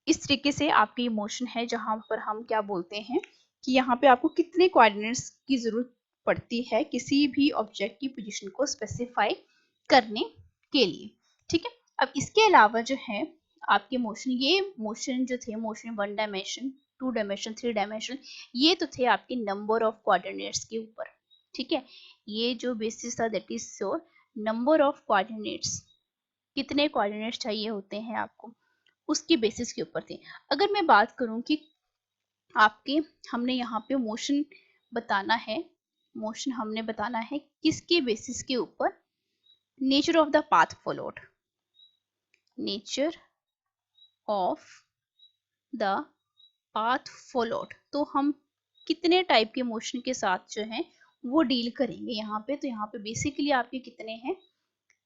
इस तरीके से आपकी इमोशन है जहां पर हम क्या बोलते हैं कि यहाँ पे आपको कितने कोऑर्डिनेट्स की जरूरत पड़ती है किसी भी ऑब्जेक्ट की पोजीशन को स्पेसिफाई करने के लिए। ठीक है, अब इसके अलावा जो है आपके मोशन, ये मोशन जो थे, मोशन 1 डायमेंशन, 2 डायमेंशन, 3 डायमेंशन, ये तो थे आपके नंबर ऑफ कोऑर्डिनेट्स के ऊपर। ठीक है, ये जो बेसिस था that is your number of coordinates, कितने कोऑर्डिनेट्स चाहिए होते हैं आपको, उसके बेसिस के ऊपर थे। अगर मैं बात करूं कि आपके हमने यहाँ पे मोशन बताना है, मोशन हमने बताना है किसके बेसिस के ऊपर, nature of the path followed, nature of the path followed, तो हम कितने टाइप के मोशन के साथ जो है वो डील करेंगे यहाँ पे। तो यहाँ पे बेसिकली आपके कितने हैं,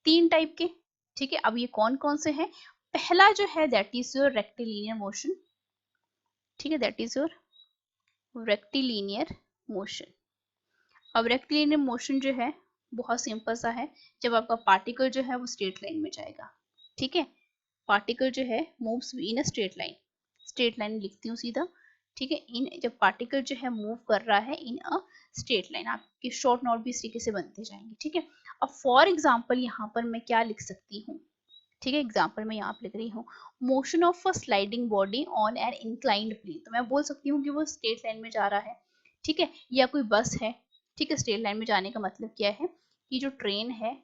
3 टाइप के। ठीक है, अब ये कौन कौन से हैं, पहला जो है that is your rectilinear motion. ठीक है, that is your rectilinear motion. अब रेक्टिलिनियर मोशन जो है बहुत सिंपल सा है, जब आपका पार्टिकल जो है वो स्ट्रेट लाइन में जाएगा। ठीक है, पार्टिकल जो है moves in a straight line, straight line लिखती हूँ सीधा। ठीक है, इन जब पार्टिकल जो है मूव कर रहा है इन अ स्ट्रेट लाइन, आपके शॉर्ट नोट भी इस तरीके से बनते जाएंगे। ठीक है, अब फॉर एग्जाम्पल यहाँ पर मैं क्या लिख सकती हूँ, ठीक है, एग्जाम्पल मैं यहाँ पे लिख रही हूँ motion of a sliding body on an inclined plane, तो मैं बोल सकती हूँ कि वो स्ट्रेट लाइन में जा रहा है। ठीक है, या कोई बस है, ठीक है, स्ट्रेट लाइन में जाने का मतलब क्या है कि जो ट्रेन है,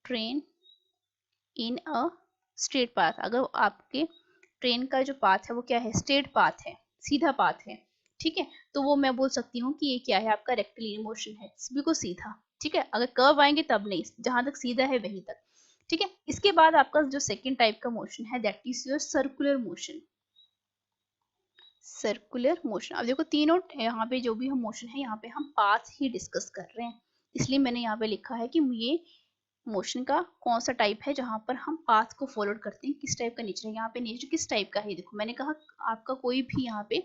train in a straight path, अगर आपके ट्रेन का जो पाथ है वो क्या है, स्ट्रेट पाथ है, सीधा पाथ है। ठीक है, तो वो मैं बोल सकती हूँ कि ये क्या है, आपका रेक्टिलिनियर मोशन है, बिल्कुल सीधा। ठीक है, अगर कर्व आएंगे तब नहीं, जहां तक सीधा है वहीं तक। ठीक है, इसके बाद आपका जो सेकंड टाइप का मोशन है that is your circular motion, circular motion. अब देखो तीनों यहाँ पे जो भी हम मोशन है यहाँ पे हम पाथ ही डिस्कस कर रहे हैं, इसलिए मैंने यहाँ पे लिखा है कि ये मोशन का कौन सा टाइप है जहां पर हम पाथ को फॉलो करते हैं, किस टाइप का नेचर है। यहाँ पे नेचर किस टाइप का है, देखो मैंने कहा आपका कोई भी यहाँ पे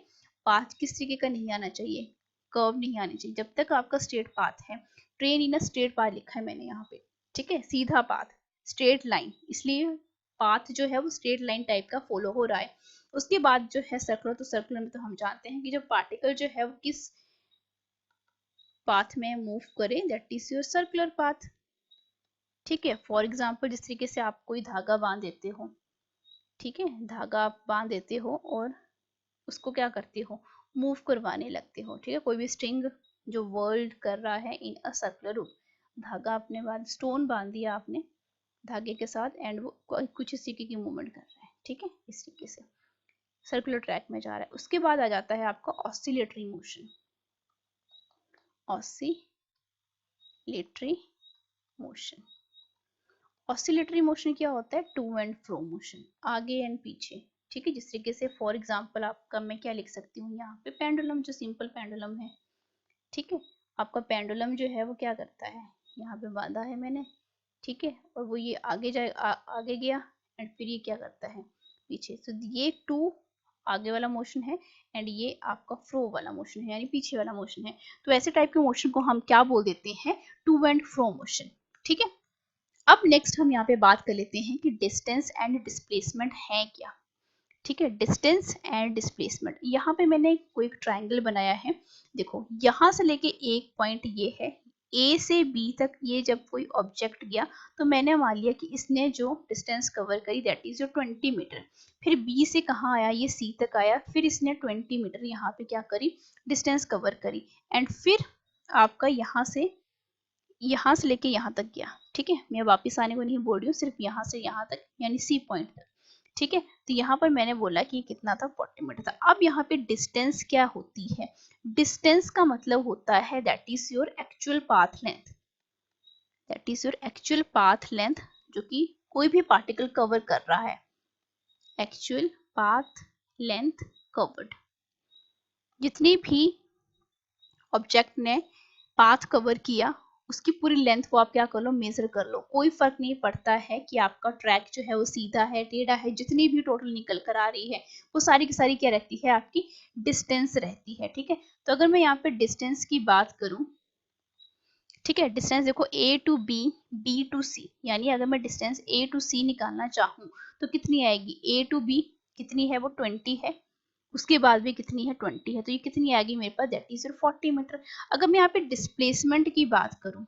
पाथ किस तरीके का नहीं आना चाहिए, कर्व नहीं आनी चाहिए, जब तक आपका स्ट्रेट पाथ है। Train in a straight path लिखा है मैंने यहाँ पे। ठीक है, सीधा पाथ, स्ट्रेट लाइन, इसलिए पाथ जो है वो स्ट्रेट लाइन टाइप का फॉलो हो रहा है। उसके बाद जो है सर्कुलर, तो सर्कुलर में तो हम जानते हैं कि जो पार्टिकल जो है वो किस पाथ में मूव करे, that is your circular path. ठीक है, फॉर एग्जाम्पल जिस तरीके से आप कोई धागा बांध देते हो, ठीक है, धागा आप बांध देते हो और उसको क्या करते हो, मूव करवाने लगते हो। ठीक है, कोई भी स्ट्रिंग जो वर्ल्ड कर रहा है इन अ सर्कुलर रूप, धागा आपने बांध, स्टोन बांध दिया आपने धागे के साथ एंड वो कुछ इस तरीके की मूवमेंट कर रहा है। ठीक है, इस तरीके से सर्कुलर ट्रैक में जा रहा है। उसके बाद आ जाता है आपका oscillatory motion, oscillatory motion. Oscillatory motion क्या होता है, टू एंड फ्रो मोशन, आगे एंड पीछे। ठीक है, जिस तरीके से फॉर एग्जांपल आपका मैं क्या लिख सकती हूँ यहाँ पे, पेंडुलम, जो सिंपल पेंडुलम है। ठीक है, आपका पेंडुलम जो है वो क्या करता है, यहाँ पे बांधा है मैंने। ठीक है, और वो ये आगे जाए, आगे गया एंड फिर ये क्या करता है, पीछे। तो ये टू आगे वाला मोशन है एंड ये आपका फ्रो वाला मोशन है, यानी पीछे वाला मोशन है। तो ऐसे टाइप के मोशन को हम क्या बोल देते हैं, टू एंड फ्रो मोशन। ठीक है, अब नेक्स्ट हम यहाँ पे बात कर लेते हैं कि डिस्टेंस एंड डिस्प्लेसमेंट है क्या। ठीक है, डिस्टेंस एंड डिस्प्लेसमेंट, यहाँ पे मैंने कोई ट्राइंगल बनाया है। देखो यहाँ से लेके एक पॉइंट ये है, ए से बी तक ये जब कोई ऑब्जेक्ट गया तो मैंने मान लिया कि इसने जो डिस्टेंस कवर करी दैट इज जो 20 मीटर। फिर बी से कहाँ आया, ये सी तक आया, फिर इसने 20 मीटर यहाँ पे क्या करी, डिस्टेंस कवर करी एंड फिर आपका यहाँ से लेके यहाँ तक गया। ठीक है, मैं वापस आने को नहीं बोल रही हूँ, सिर्फ यहाँ से यहाँ तक यानी सी पॉइंट तक। ठीक है, तो यहाँ पर मैंने बोला कि कितना था, 40 मीटर था। अब यहाँ पे डिस्टेंस क्या होती है, डिस्टेंस का मतलब होता है that is your actual path length, that is your actual path length जो कि कोई भी पार्टिकल कवर कर रहा है, एक्चुअल पाथ लेंथ कवर्ड। जितनी भी ऑब्जेक्ट ने पाथ कवर किया उसकी पूरी लेंथ को आप क्या कर लो, मेजर कर लो। कोई फर्क नहीं पड़ता है कि आपका ट्रैक जो है वो सीधा है, टेढ़ा है, जितनी भी टोटल निकल कर आ रही है वो सारी की सारी क्या रहती है, आपकी डिस्टेंस रहती है। ठीक है, तो अगर मैं यहाँ पे डिस्टेंस की बात करूं, ठीक है, डिस्टेंस देखो A to B, B to C, यानी अगर मैं डिस्टेंस A टू C निकालना चाहूँ तो कितनी आएगी, A टू B कितनी है, वो 20 है, उसके बाद भी कितनी है, 20 है, तो ये कितनी आएगी मेरे पास, दैट इज 40 मीटर। अगर मैं यहाँ पे डिस्प्लेसमेंट की बात करूँ,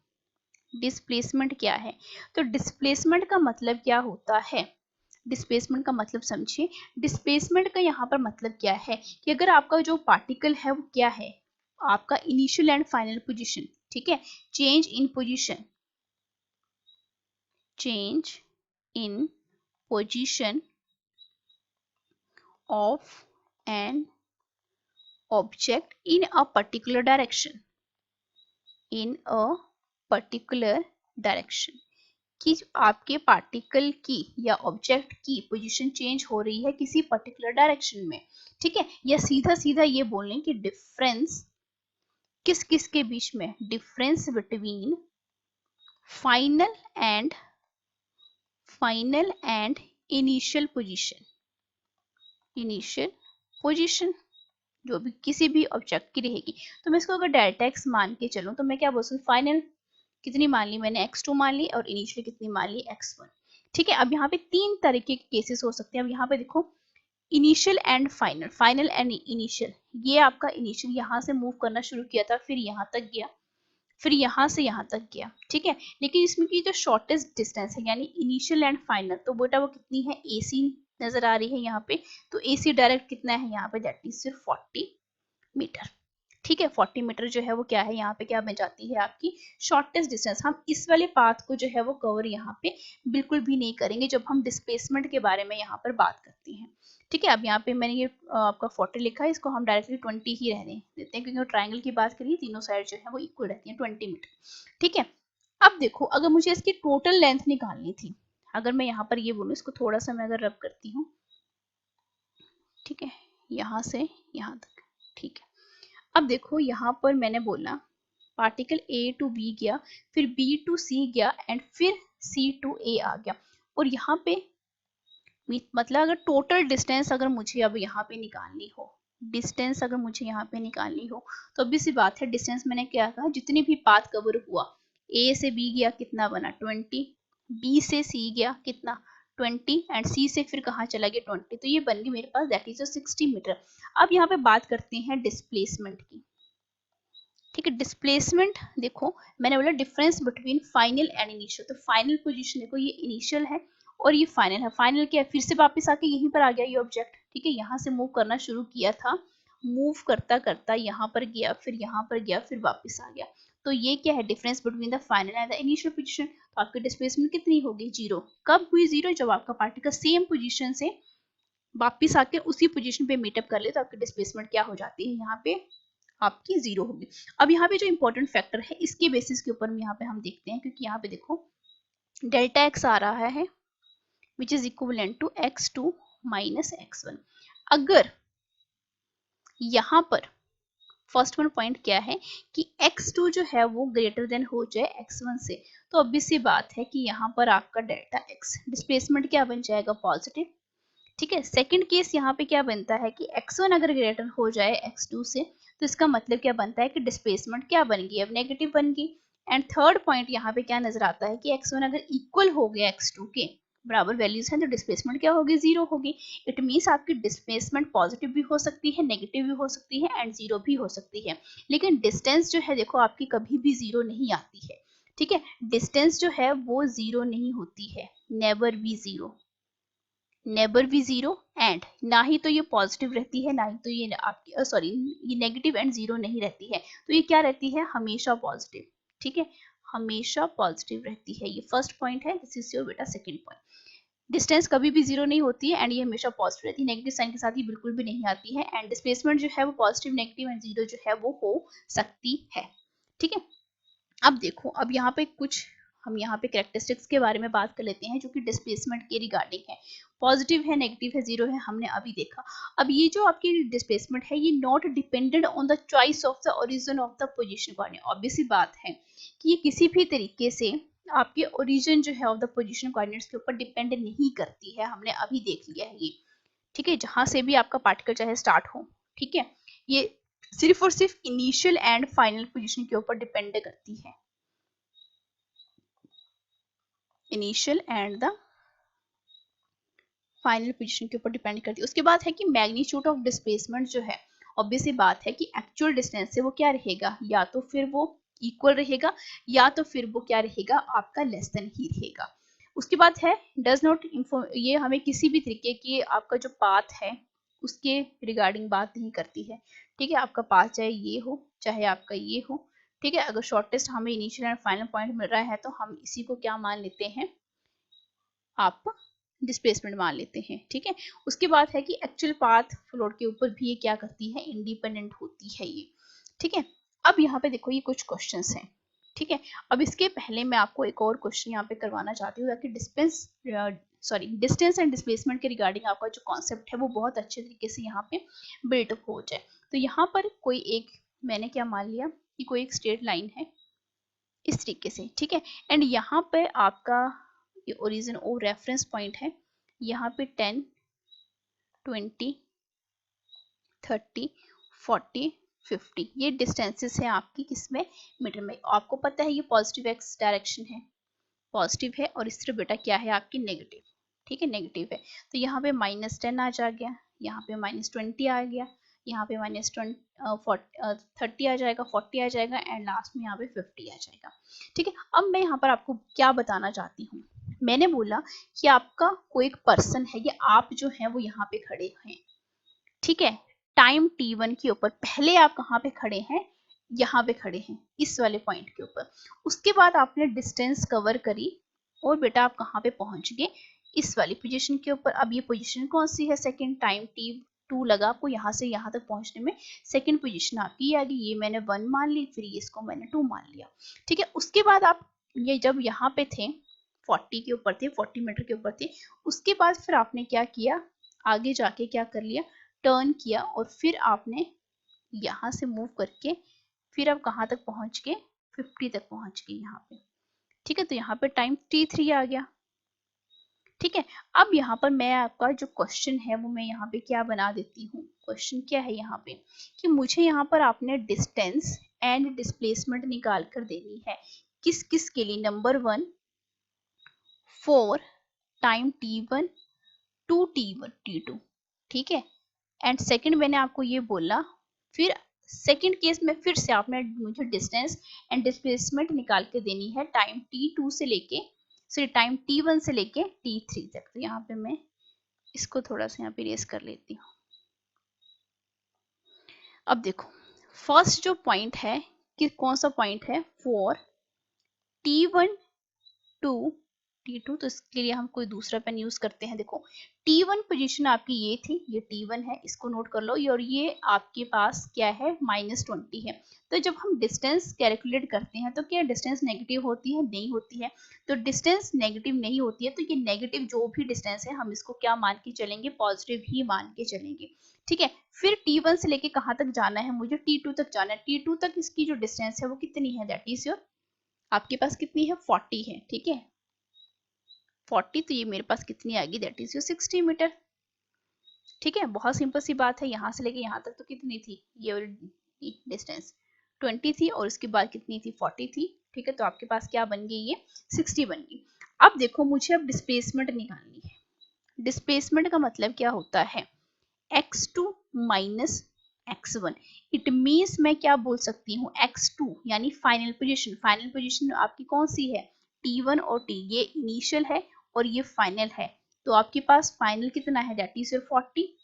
डिस्प्लेसमेंट क्या है, तो डिस्प्लेसमेंट का मतलब क्या होता है, डिस्प्लेसमेंट का मतलब समझिए, डिस्प्लेसमेंट का यहाँ पर मतलब क्या है कि अगर आपका जो पार्टिकल है वो क्या है, आपका इनिशियल एंड फाइनल पोजीशन, ठीक है, change in position, change in position of an object in a particular direction, in a particular direction, कि आपके पार्टिकल की या ऑब्जेक्ट की पोजीशन चेंज हो रही है किसी पर्टिकुलर डायरेक्शन में, ठीक है, या सीधा सीधा ये बोल लें कि डिफरेंस किस किस के बीच में, difference between final and initial position, initial position जो भी किसी भी ऑब्जेक्ट की रहेगी। तो मैं इसको अगर डेल्टा एक्स मान के चलूं तो मैं क्या बोल सकती हूँ, फाइनल कितनी मान ली मैंने, x2 मान ली, और इनिशियल कितनी मान ली, x1। ठीक है, अब यहाँ पे तीन तरीके के केसेस हो सकते हैं। अब यहाँ पे देखो, initial and final, final and initial, ये आपका इनिशियल यहाँ से मूव करना शुरू किया था, फिर यहाँ तक गया, फिर यहाँ से यहाँ तक गया, ठीक है, लेकिन इसमें की जो शॉर्टेस्ट डिस्टेंस है यानी इनिशियल एंड फाइनल, तो बेटा वो कितनी है, AC नजर आ रही है यहाँ पे, तो AC डायरेक्ट कितना है यहाँ पे, दैट इज सिर्फ 40 मीटर। ठीक है, 40 मीटर जो है वो क्या है, यहाँ पे क्या बन जाती है आपकी शॉर्टेस्ट डिस्टेंस। हम इस वाले पाथ को जो है वो कवर यहाँ पे बिल्कुल भी नहीं करेंगे जब हम डिस्प्लेसमेंट के बारे में यहाँ पर बात करते हैं। ठीक है, अब यहाँ पे मैंने ये आपका 40 लिखा है, इसको हम डायरेक्टली 20 ही रहने देते हैं, क्योंकि ट्राइंगल की बात करिए तीनों साइड जो है वो इक्वल रहती है 20 मीटर। ठीक है, अब देखो अगर मुझे इसकी टोटल लेंथ निकालनी थी, अगर मैं यहाँ पर ये बोलूँ, इसको थोड़ा सा मैं अगर रब करती हूँ, ठीक है, यहाँ से यहाँ तक, ठीक है, अब देखो यहाँ पर मैंने बोला पार्टिकल A टू B गया, फिर B टू C गया, एंड फिर C टू A आ गया, और यहाँ पे मतलब अगर टोटल डिस्टेंस अगर मुझे अब यहाँ पे निकालनी हो, डिस्टेंस अगर मुझे यहाँ पे निकालनी हो, तो अभी सी बात है, डिस्टेंस मैंने क्या कहा, जितनी भी पाथ कवर हुआ, A से B गया कितना बना 20, B से C गया कितना 20, एंड C से फिर कहाँ चला गया 20, तो ये बन गई मेरे पास दैट इज 60 मीटर। अब यहाँ पे बात करते हैं डिस्प्लेसमेंट की। ठीक है, डिस्प्लेसमेंट देखो मैंने बोला difference between final and initial, तो फाइनल पोजीशन देखो ये इनिशियल है और ये फाइनल है, फाइनल क्या है, फिर से वापस आके यहीं पर आ गया ये ऑब्जेक्ट, ठीक है, यहाँ से मूव करना शुरू किया था, मूव करता करता यहाँ पर गया, फिर यहाँ पर गया, फिर वापस आ गया, तो ये क्या है, difference between the final and the initial position. तो आपकी डिस्प्लेसमेंट कितनी होगी, 0। कब हुई 0, जब आपका पार्टिकल सेम पोजीशन से वापिस आके उसी पोजीशन पे मीटअप कर ले, तो आपकी डिस्प्लेसमेंट क्या हो जाती है, यहाँ पे आपकी 0 होगी। अब यहाँ पे जो इंपॉर्टेंट फैक्टर है इसके बेसिस के ऊपर यहाँ पे हम देखते हैं, क्योंकि यहाँ पे देखो डेल्टा एक्स आ रहा है which is equivalent to x2 minus x1। अगर यहाँ पर फर्स्ट वन पॉइंट क्या है कि x2 जो है वो ग्रेटर देन हो जाए x1 से, तो ऑब्वियस सी बात है कि यहाँ पर आपका डेल्टा x डिस्प्लेसमेंट क्या बन जाएगा, पॉजिटिव। ठीक है, सेकंड केस यहाँ पे क्या बनता है कि x1 अगर ग्रेटर हो जाए x2 से, तो इसका मतलब क्या बनता है कि डिस्प्लेसमेंट क्या बन गई, अब नेगेटिव बन गई। एंड थर्ड पॉइंट यहाँ पे क्या नजर आता है कि x1 अगर इक्वल हो गया x2 के बराबर वैल्यूज हैं, तो डिस्प्लेसमेंट क्या होगी, 0 होगी। इट मीन्स आपकी डिस्प्लेसमेंट पॉजिटिव भी हो सकती है, नेगेटिव भी हो सकती है, एंड 0 भी हो सकती है, लेकिन डिस्टेंस जो है देखो आपकी कभी भी 0 नहीं आती है। ठीक है, डिस्टेंस जो है वो 0 नहीं होती है, नेवर बी 0, नेबर भी 0, एंड ना ही तो ये पॉजिटिव रहती है, ना ही तो ये आपकी सॉरी ये नेगेटिव एंड 0 नहीं रहती है, तो ये क्या रहती है, हमेशा पॉजिटिव। ठीक है, हमेशा पॉजिटिव रहती है, ये फर्स्ट पॉइंट है, दिस इज योर बेटा सेकंड पॉइंट। डिस्टेंस कभी भी 0 नहीं होती है, एंड ये हमेशा पॉजिटिव रहती है, नेगेटिव साइन के साथ ही बिल्कुल भी नहीं आती है, एंड डिस्प्लेसमेंट जो है वो पॉजिटिव, नेगेटिव एंड 0 जो है वो हो सकती है। ठीक है, अब देखो अब यहाँ पे कुछ हम यहाँ पे कैरेक्टरिस्टिक्स के बारे में बात कर लेते हैं जो कि डिस्प्लेसमेंट के रिगार्डिंग है, पॉजिटिव है, नेगेटिव है, 0 है, हमने अभी देखा। अब ये जो आपकी डिस्प्लेसमेंट है ये not dependent on the choice of the origin of the position coordinate, obvious सी बात है कि ये किसी भी तरीके से आपके ओरिजिन जो है ऑफ द पोजीशन कोऑर्डिनेट्स के ऊपर डिपेंड नहीं करती है, हमने अभी देख लिया है ये। ठीक है, जहां से भी आपका पार्टिकल चाहे स्टार्ट हो, ठीक है, ये सिर्फ और सिर्फ इनिशियल एंड फाइनल पोजीशन के ऊपर डिपेंड करती है। Initial and the final position के ऊपर डिपेंड करती है। उसके बाद है कि मैग्नीट्यूड ऑफ डिस्प्लेसमेंट जो है, ऑब्वियसली बात है कि एक्चुअल डिस्टेंस से वो क्या रहेगा, या तो फिर वो इक्वल रहेगा या तो फिर वो क्या रहेगा, आपका लेस देन ही रहेगा। उसके बाद है डज नॉट इन्फॉर्म, ये हमें किसी भी तरीके की आपका जो पाथ है उसके रिगार्डिंग बात नहीं करती है। ठीक है, आपका पाथ चाहे ये हो चाहे आपका ये हो, ठीक है, अगर शॉर्टेस्ट हमें इनिशियल एंड फाइनल पॉइंट मिल रहा है तो हम इसी को क्या मान लेते हैं, आप डिस्प्लेसमेंट मान लेते हैं। ठीक है, उसके बाद है कि एक्चुअल पाथ फ्लोट के ऊपर भी ये क्या करती है, इंडिपेंडेंट होती है ये। ठीक है, अब यहाँ पे देखो ये कुछ क्वेश्चंस हैं। ठीक है, अब इसके पहले मैं आपको एक और क्वेश्चन यहाँ पे करवाना चाहती हूँ ताकि डिस्टेंस एंड डिस्प्लेसमेंट के रिगार्डिंग आपका जो कॉन्सेप्ट है वो बहुत अच्छे तरीके से यहाँ पे बिल्डअप हो जाए। तो यहाँ पर कोई एक, मैंने क्या मान लिया कि कोई एक स्ट्रेट लाइन है इस तरीके से। ठीक है, एंड यहाँ पे आपका ये ओरिजिन और रेफरेंस पॉइंट है, यहाँ पे 10, 20, 30, 40, 50 ये डिस्टेंसेस है आपकी किसमें, मीटर में। आपको पता है ये पॉजिटिव एक्स डायरेक्शन है, पॉजिटिव है, और इस तरह बेटा क्या है आपकी नेगेटिव। ठीक है, नेगेटिव है, तो यहाँ पे -10 आ जा गया, यहाँ पे -20 आ गया, यहाँ पे -30 आ जाएगा, 40 आ जाएगा, एंड लास्ट में यहाँ पे 50 आ जाएगा। ठीक है, अब मैं यहाँ पर आपको क्या बताना चाहती हूँ, मैंने बोला कि आपका कोई एक पर्सन है, या आप जो है वो यहाँ पे खड़े हैं। ठीक है, टाइम t1 के ऊपर पहले आप कहाँ पे खड़े हैं, यहाँ पे खड़े हैं इस वाले पॉइंट के ऊपर। उसके बाद आपने डिस्टेंस कवर करी और बेटा आप कहाँ पे पहुंच गए, इस वाली पोजीशन के ऊपर। अब ये पोजीशन कौन सी है, सेकंड, टाइम t2 लगा आपको यहाँ से यहाँ तक पहुंचने में, सेकंड पोजीशन आपकी ये आ गई, ये मैंने 1 मान ली, फिर इसको मैंने 2 मान लिया। ठीक है, उसके बाद आप ये जब यहाँ पे थे 40 के ऊपर थे, 40 मीटर के ऊपर थे, उसके बाद फिर आपने क्या किया, आगे जाके क्या कर लिया, टर्न किया, और फिर आपने यहाँ से मूव करके फिर आप कहाँ तक पहुंच गए, 50 तक पहुंच गए यहाँ पे। ठीक है, तो यहाँ पे टाइम t3 आ गया। ठीक है, अब यहाँ पर मैं आपका जो क्वेश्चन है वो मैं यहाँ पे क्या बना देती हूँ, क्वेश्चन क्या है यहाँ पे कि मुझे यहाँ पर आपने डिस्टेंस एंड डिस्प्लेसमेंट निकाल कर देनी है, किस किस के लिए, number 1 4 time t1 to t1 t2। ठीक है, एंड सेकंड मैंने आपको ये बोला, फिर सेकंड केस में फिर से आपने मुझे डिस्टेंस एंड डिस्प्लेसमेंट निकाल के देनी है टाइम t2 से लेके, सॉरी टाइम t1 से लेके t3 तक। तो यहाँ पे मैं इसको थोड़ा सा यहाँ पे रेस कर लेती हूँ। अब देखो फर्स्ट जो पॉइंट है कि कौन सा पॉइंट है, 4 t1 टू t2, तो इसके लिए हम कोई दूसरा पेन यूज करते हैं। देखो t1 पोजीशन आपकी ये थी, ये t1 है, इसको नोट कर लो, और ये आपके पास क्या है, -20 है। तो जब हम डिस्टेंस कैलकुलेट करते हैं तो क्या डिस्टेंस नेगेटिव होती है, नहीं होती है। तो डिस्टेंस नेगेटिव नहीं होती है, तो ये नेगेटिव जो भी डिस्टेंस है हम इसको क्या मान के चलेंगे, पॉजिटिव ही मान के चलेंगे। ठीक है, फिर t1 से लेके कहाँ तक जाना है, मुझे t2 तक जाना है। t2 तक इसकी जो डिस्टेंस है वो कितनी है, दैट इज योर, आपके पास कितनी है, 40 है। ठीक है, 40, तो ये मेरे पास कितनी आ गई, दैट इज योर 60 मीटर। ठीक है, बहुत सिंपल सी बात है, यहाँ से लेके यहाँ तक तो कितनी थी, ये डिस्टेंस 20 थी, और उसके बाद कितनी थी, 40 थी। ठीक है, तो आपके पास क्या बन गई, ये 60 बन गई। अब देखो मुझे अब डिस्प्लेसमेंट निकालनी है। डिस्प्लेसमेंट का मतलब क्या होता है, x2 minus x1। It means मैं क्या बोल सकती हूँ, x2 यानी फाइनल पोजीशन। फाइनल पोजीशन आपकी कौन सी है, t1 और t, ये इनिशियल है और ये फाइनल है। तो आपके पास फाइनल कितना है, दैट इज 40।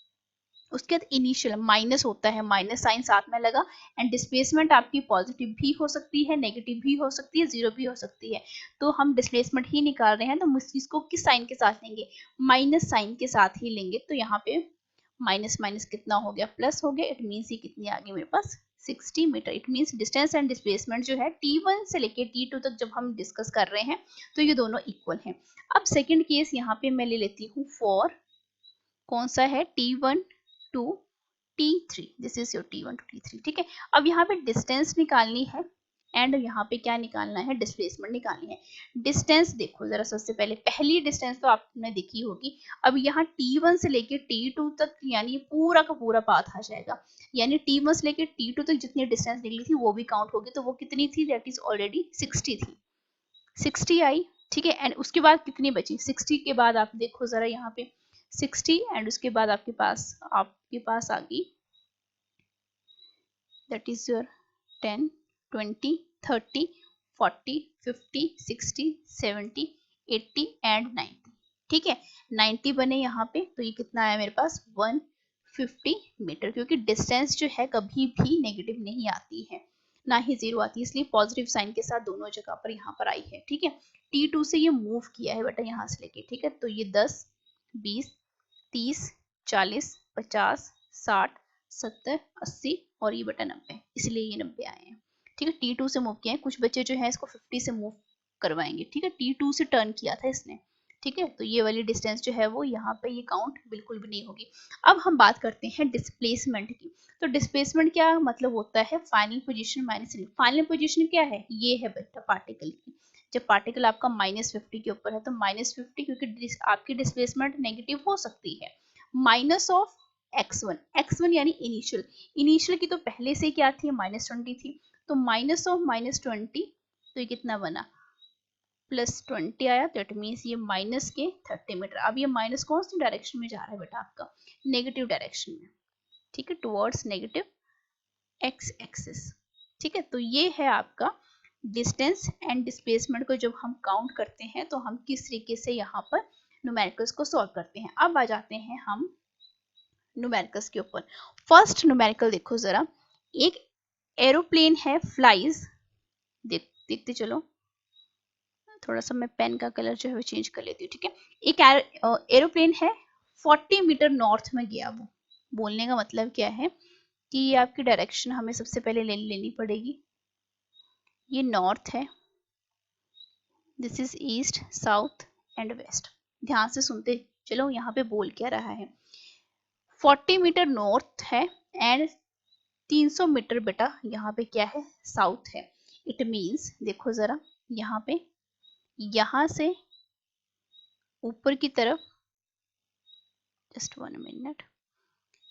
उसके बाद इनिशियल माइनस होता है, माइनस साइन साथ में लगा, एंड डिस्प्लेसमेंट आपकी पॉजिटिव भी हो सकती है, नेगेटिव भी हो सकती है, जीरो भी हो सकती है। तो हम डिस्प्लेसमेंट ही निकाल रहे हैं, तो हम इसको किस साइन के साथ लेंगे, माइनस साइन के साथ ही लेंगे। तो यहाँ पे माइनस माइनस कितना हो गया, प्लस हो गया। इट मीन्स ये कितनी आ गई मेरे पास, 60 metre. It means distance and displacement जो है t1 से लेके t2 तक जब हम डिस्कस कर रहे हैं तो ये दोनों इक्वल हैं। अब सेकंड केस यहाँ पे मैं ले लेती हूँ 4, कौन सा है, t1 to t3, this is your t1 to t3। ठीक है, अब यहाँ पे डिस्टेंस निकालनी है एंड यहाँ पे क्या निकालना है, डिस्प्लेसमेंट निकालनी है। डिस्टेंस देखो जरा, सबसे पहले पहली डिस्टेंस तो आपने देखी होगी। अब यहाँ t1 से लेके t2 तक यानी पूरा का पूरा पाथ आ जाएगा, यानी t1 से लेके t2 तक जितनी डिस्टेंस निकली थी वो भी काउंट होगी। तो वो कितनी थी, दैट इज ऑलरेडी 60 थी, 60 आई। ठीक है। एंड उसके बाद कितनी बची, 60 के बाद आप देखो जरा यहाँ पे 60 एंड उसके बाद आपके पास आ गई दैट इज योर 10 20 30 40 50 60 70 80 एंड 90। ठीक है, 90 बने यहाँ पे, तो ये कितना आया मेरे पास 150 मीटर, क्योंकि डिस्टेंस जो है कभी भी नेगेटिव नहीं आती है, ना ही जीरो आती है, इसलिए पॉजिटिव साइन के साथ दोनों जगह पर यहाँ पर आई है। ठीक है, T2 से ये मूव किया है बेटा यहाँ से लेके। ठीक है, तो ये 10 20 30 40 50 60 70 80 और ये बेटा 90, इसलिए ये 90 आए हैं। ठीक है, T2 से मूव किया है, कुछ बच्चे जो है इसको 50 से मूव करवाएंगे। ठीक है, T2 से टर्न किया था इसने। ठीक है, तो ये वाली डिस्टेंस जो है वो यहाँ पे ये काउंट बिल्कुल भी नहीं होगी। अब हम बात करते हैं डिस्प्लेसमेंट की। तो डिस्प्लेसमेंट क्या मतलब होता है, final position minus. Final position क्या है, ये है बेटा पार्टिकल की। जब पार्टिकल आपका -50 के ऊपर है तो -50, क्योंकि आपकी डिस्प्लेसमेंट नेगेटिव हो सकती है, माइनस ऑफ x1 यानी इनिशियल की तो पहले से क्या थी, -20 थी, तो माइनस ऑफ -20, तो ये कितना बना +20 आया, तो इट मीन्स ये माइनस के 30 मीटर। अब ये माइनस कौन सी डायरेक्शन में जा रहा है बेटा, आपका नेगेटिव डायरेक्शन में। ठीक है, टुवर्ड्स नेगेटिव एक्स एक्सिस। ठीक है, तो ये है आपका डिस्टेंस एंड डिस्प्लेसमेंट को जब हम काउंट करते हैं तो हम किस तरीके से यहाँ पर न्यूमेरिकल्स को सॉल्व करते हैं। अब आ जाते हैं हम न्यूमेरिकल्स के ऊपर। फर्स्ट न्यूमेरिकल देखो जरा, एक एरोप्लेन है फ्लाइज, देखते चलो, थोड़ा सा मैं पेन का कलर जो है वो चेंज कर लेती हूँ। ठीक है, एक एरोप्लेन है 40 मीटर नॉर्थ में गया। वो बोलने का मतलब क्या है कि ये आपकी डायरेक्शन हमें सबसे पहले लेनी पड़ेगी। ये नॉर्थ है, this is east south and west. ध्यान से सुनते चलो यहाँ पे बोल क्या रहा है, 40 मीटर नॉर्थ है एंड 300 मीटर बेटा यहाँ पे क्या है, साउथ है। इट मीन्स देखो जरा यहाँ पे, यहाँ से ऊपर की तरफ, just 1 minute,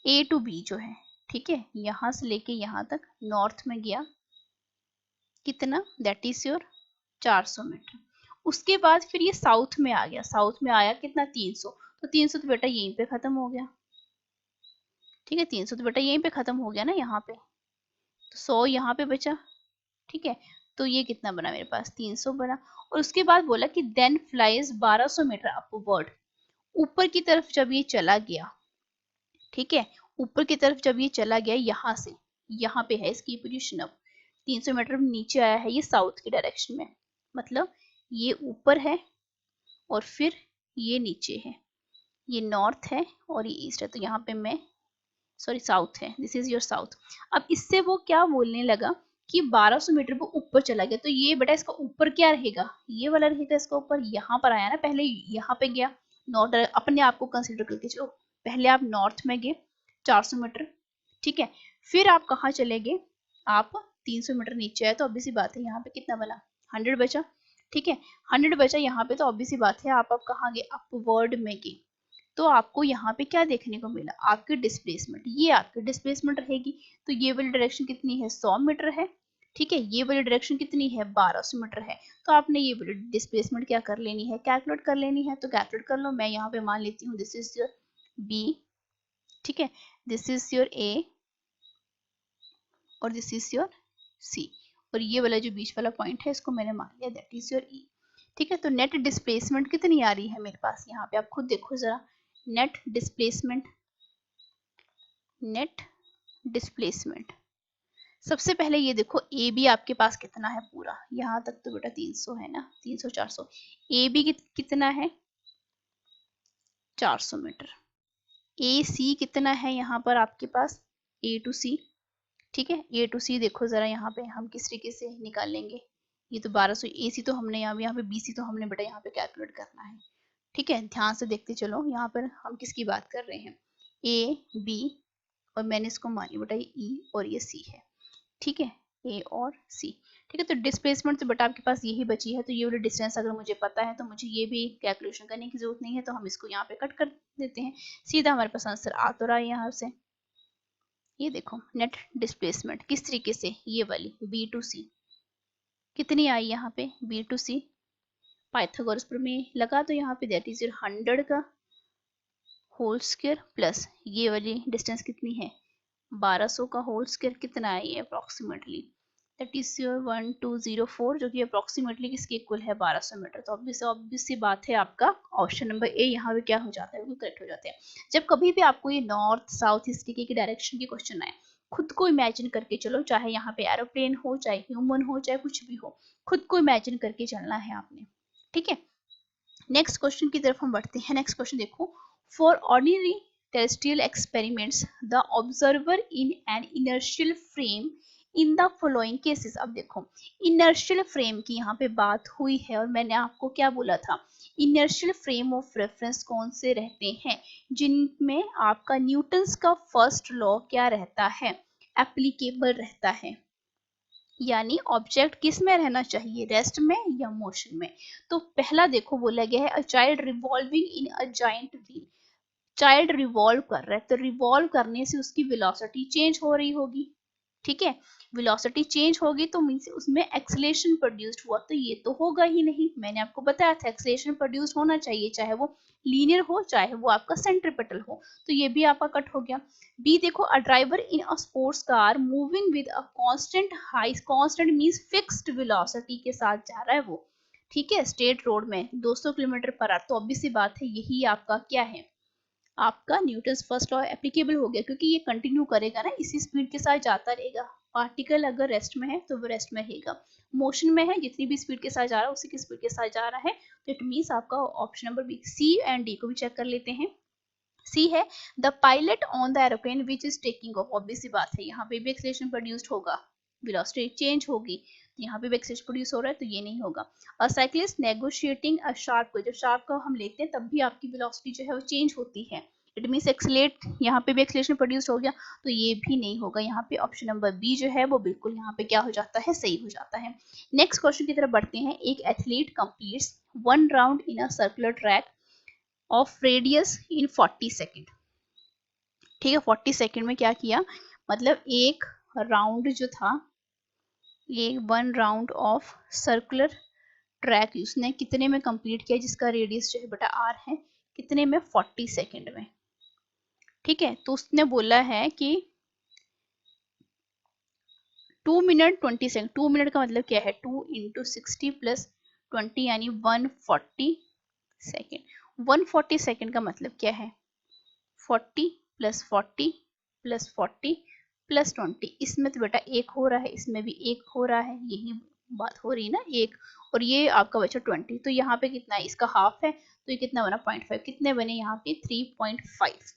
A to B जो है, ठीक है, यहाँ से लेके यहाँ तक नॉर्थ में गया, कितना, दैट इज योर 400 मीटर। उसके बाद फिर ये साउथ में आ गया, साउथ में आया कितना, 300, तो 300 तो बेटा यहीं पे खत्म हो गया। ठीक है, 300 तो बेटा यहीं पे खत्म हो गया ना यहाँ पे, तो 100 यहाँ पे बचा। ठीक है, तो ये कितना बना मेरे पास, 300 बना। और उसके बाद बोला कि देन फ्लाइज 1200 मीटर अपवर्ड, ऊपर की तरफ जब ये चला गया, ठीक है, ऊपर की तरफ जब ये चला गया, यहाँ से यहाँ पे है इसकी पोजीशन। अब 300 मीटर नीचे आया है, ये साउथ की डायरेक्शन में, मतलब ये ऊपर है और फिर ये नीचे है, ये नॉर्थ है और ये ईस्ट है, तो यहाँ पे मैं सॉरी साउथ है, दिस इज योर साउथ। अब इससे वो क्या बोलने लगा कि 1200 मीटर वो ऊपर चला गया, तो ये बेटा इसका ऊपर क्या रहेगा, ये वाला रहेगा इसका ऊपर। यहाँ पर आया ना, पहले यहाँ पे गया नॉर्थ, अपने आप को कंसिडर करके चलो, पहले आप नॉर्थ में गए 400 मीटर, ठीक है, फिर आप कहाँ चले गए, आप 300 मीटर नीचे आए, तो ऑब्वियस सी बात है यहाँ पे कितना बना, 100 बचा। ठीक है, 100 बचा यहाँ पे, तो ऑब्वियस सी बात है आप कहाँ गए, अपवर्ड में गए। तो आपको यहाँ पे क्या देखने को मिला, आपकी डिस्प्लेसमेंट, ये आपकी डिस्प्लेसमेंट रहेगी। तो ये वाली डायरेक्शन कितनी है, 100 मीटर है। ठीक है, ये वाली डायरेक्शन कितनी है, 1200 मीटर है। तो आपने ये वाली डिस्प्लेसमेंट क्या कर लेनी है, कैलकुलेट कर लेनी है। तो कैलकुलेट कर लो, मैं यहाँ पे मान लेती हूँ दिस इज योर बी, ठीक है, दिस इज योर ए और दिस इज योर सी, और ये वाला जो बीच वाला पॉइंट है इसको मैंने मान लिया, दैट इज योर ई। ठीक है, तो नेट डिस्प्लेसमेंट कितनी आ रही है मेरे पास, यहाँ पे आप खुद देखो जरा, नेट डिस्प्लेसमेंट सबसे पहले ये देखो, ए बी आपके पास कितना है पूरा, यहाँ तक तो बेटा 300 है ना, 300 400, ए बी कितना है 400 मीटर, ए सी कितना है यहाँ पर आपके पास, ए टू सी। ठीक है, ए टू सी देखो जरा यहाँ पे हम किस तरीके से निकालेंगे, ये तो 1200, ए सी तो हमने यहाँ पे बी सी तो हमने बेटा यहाँ पे कैलकुलेट करना है। ठीक है, ध्यान से देखते चलो, यहाँ पर हम किसकी बात कर रहे हैं, ए बी, और मैंने इसको मान लिया बेटा ये ई और ये सी है। ठीक है, ए और सी। ठीक है, तो डिस्प्लेसमेंट तो बेटा आपके पास यही बची है, तो ये वाली डिस्टेंस अगर मुझे पता है तो मुझे ये भी कैलकुलेशन करने की जरूरत नहीं है, तो हम इसको यहाँ पे कट कर देते हैं, सीधा हमारे पास आंसर आ तो रहा है यहाँ से। ये देखो नेट डिस्प्लेसमेंट किस तरीके से, ये वाली बी टू सी कितनी आई यहाँ पे, बी टू सी पाइथागोरस प्रमेय लगा दो यहाँ पे, दैट इज योर 100 का होल स्क्वायर प्लस ये वाली डिस्टेंस कितनी है 1200 का होल स्क्वायर, कितना है ये अप्रोक्सीमेटली, दैट इज योर 1204, जो कि अप्रोक्सीमेटली किसके इक्वल है 1200 मीटर। तो ऑब्वियस सी बात है, आपका ऑप्शन नंबर ए यहाँ पे क्या हो जाता है, वो करेक्ट हो जाता है। जब कभी भी आपको ये नॉर्थ साउथ ईस्ट की डायरेक्शन की क्वेश्चन आए, खुद को इमेजिन करके चलो, चाहे यहाँ पे एरोप्लेन हो, चाहे ह्यूमन हो, चाहे कुछ भी हो, खुद को इमेजिन करके चलना है आपने, ठीक है। नेक्स्ट क्वेश्चन की तरफ हम बढ़ते हैं। नेक्स्ट क्वेश्चन देखो, for ordinary terrestrial experiments the observer in an inertial frame in the following cases। अब देखो inertial frame की यहाँ पे बात हुई है, और मैंने आपको क्या बोला था, inertial frame of reference कौन से रहते हैं, जिनमें आपका न्यूटन्स का फर्स्ट लॉ क्या रहता है, एप्लीकेबल रहता है, यानी ऑब्जेक्ट किस में रहना चाहिए, रेस्ट में या मोशन में। तो पहला देखो बोला गया है, a child revolving in a giant wheel, child revolve कर रहा है, तो रिवॉल्व करने से उसकी वेलोसिटी चेंज हो रही होगी, ठीक है। वेलोसिटी चेंज होगी तो मींस उसमें एक्सेलरेशन प्रोड्यूस्ड हुआ, तो ये तो होगा ही नहीं, मैंने आपको बताया था एक्सेलरेशन प्रोड्यूस होना चाहिए, चाहे वो लीनियर हो, चाहे वो आपका सेंट्रीपिटल हो, तो ये भी आपका कट हो गया। बी देखो, a driver in a sports car moving with a constant high, constant means fixed velocity के साथ जा रहा है वो, ठीक है, स्टेट रोड में 200 किलोमीटर पर आवर, तो ऑब्वियस सी बात है यही आपका क्या है, आपका न्यूटन्स फर्स्ट लॉ एप्लीकेबल हो गया, क्योंकि ये कंटिन्यू करेगा ना, इसी स्पीड के साथ जाता रहेगा। पार्टिकल अगर रेस्ट में है तो वो रेस्ट में रहेगा, मोशन में है जितनी भी स्पीड के साथ जा रहा है उसी की स्पीड के साथ जा रहा है, तो इट मींस आपका option number B. C and D को भी चेक कर लेते हैं। सी है, the pilot on the aeroplane which is taking off, obvious सी बात है यहाँ पे भी एक्सेलरेशन प्रोड्यूस्ड होगा, वेलोसिटी चेंज होगी, तो यहाँ पे भी एक्सेलरेशन प्रोड्यूस हो रहा है, तो ये नहीं होगा। अ साइक्लिस्ट नेगोशिएटिंग अ शार्प को, जब शार्प को हम लेते हैं तब भी आपकी वेलोसिटी जो है वो चेंज होती है, इट मींस एक्सेलरेट, यहाँ पे भी एक्सेलरेशन प्रोड्यूस हो गया, तो ये भी नहीं होगा, यहाँ पे ऑप्शन नंबर बी जो है वो बिल्कुल यहाँ पे क्या हो जाता है, सही हो जाता है। नेक्स्ट क्वेश्चन की तरफ बढ़ते हैं। एक athlete completes 1 round in a circular track of radius in 40 second, ठीक है। 40 सेकेंड में क्या किया, मतलब एक राउंड जो था, ये 1 राउंड ऑफ सर्कुलर ट्रैक उसने कितने में कंप्लीट किया, जिसका रेडियस जो है बेटा आर है, कितने में, 40 सेकेंड में, ठीक है। तो उसने बोला है कि 2 मिनट 20 सेकेंड, 2 मिनट का मतलब क्या है, 2 इंटू 60 प्लस 20 यानी 140 सेकेंड। 140 सेकेंड का मतलब क्या है, 40 प्लस 40 प्लस 40 प्लस 20, इसमें तो बेटा एक हो रहा है, इसमें भी एक हो रहा है, यही बात हो रही है ना, एक, और ये आपका बचा 20, तो यहाँ पे कितना है, इसका हाफ है, तो ये कितना बना 0.5, कितने बने यहाँ पे 3.5,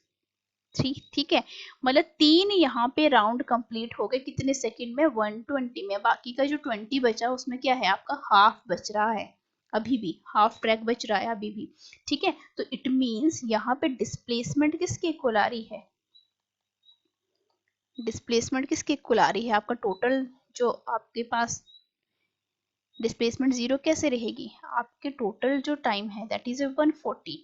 3, ठीक है। मतलब 3 यहाँ पे राउंड कंप्लीट हो गए, कितने सेकंड में, 120 में, बाकी का जो 20 बचा उसमें क्या है, आपका हाफ बच रहा है, अभी भी हाफ ट्रैक बच रहा है अभी भी, ठीक है। तो इट मींस यहाँ पे डिस्प्लेसमेंट किसके इक्वल आ रही है, डिस्प्लेसमेंट किसके इक्वल आ रही है, आपका टोटल जो आपके पास डिस्प्लेसमेंट जीरो कैसे रहेगी, आपके टोटल जो टाइम है दैट इज 140,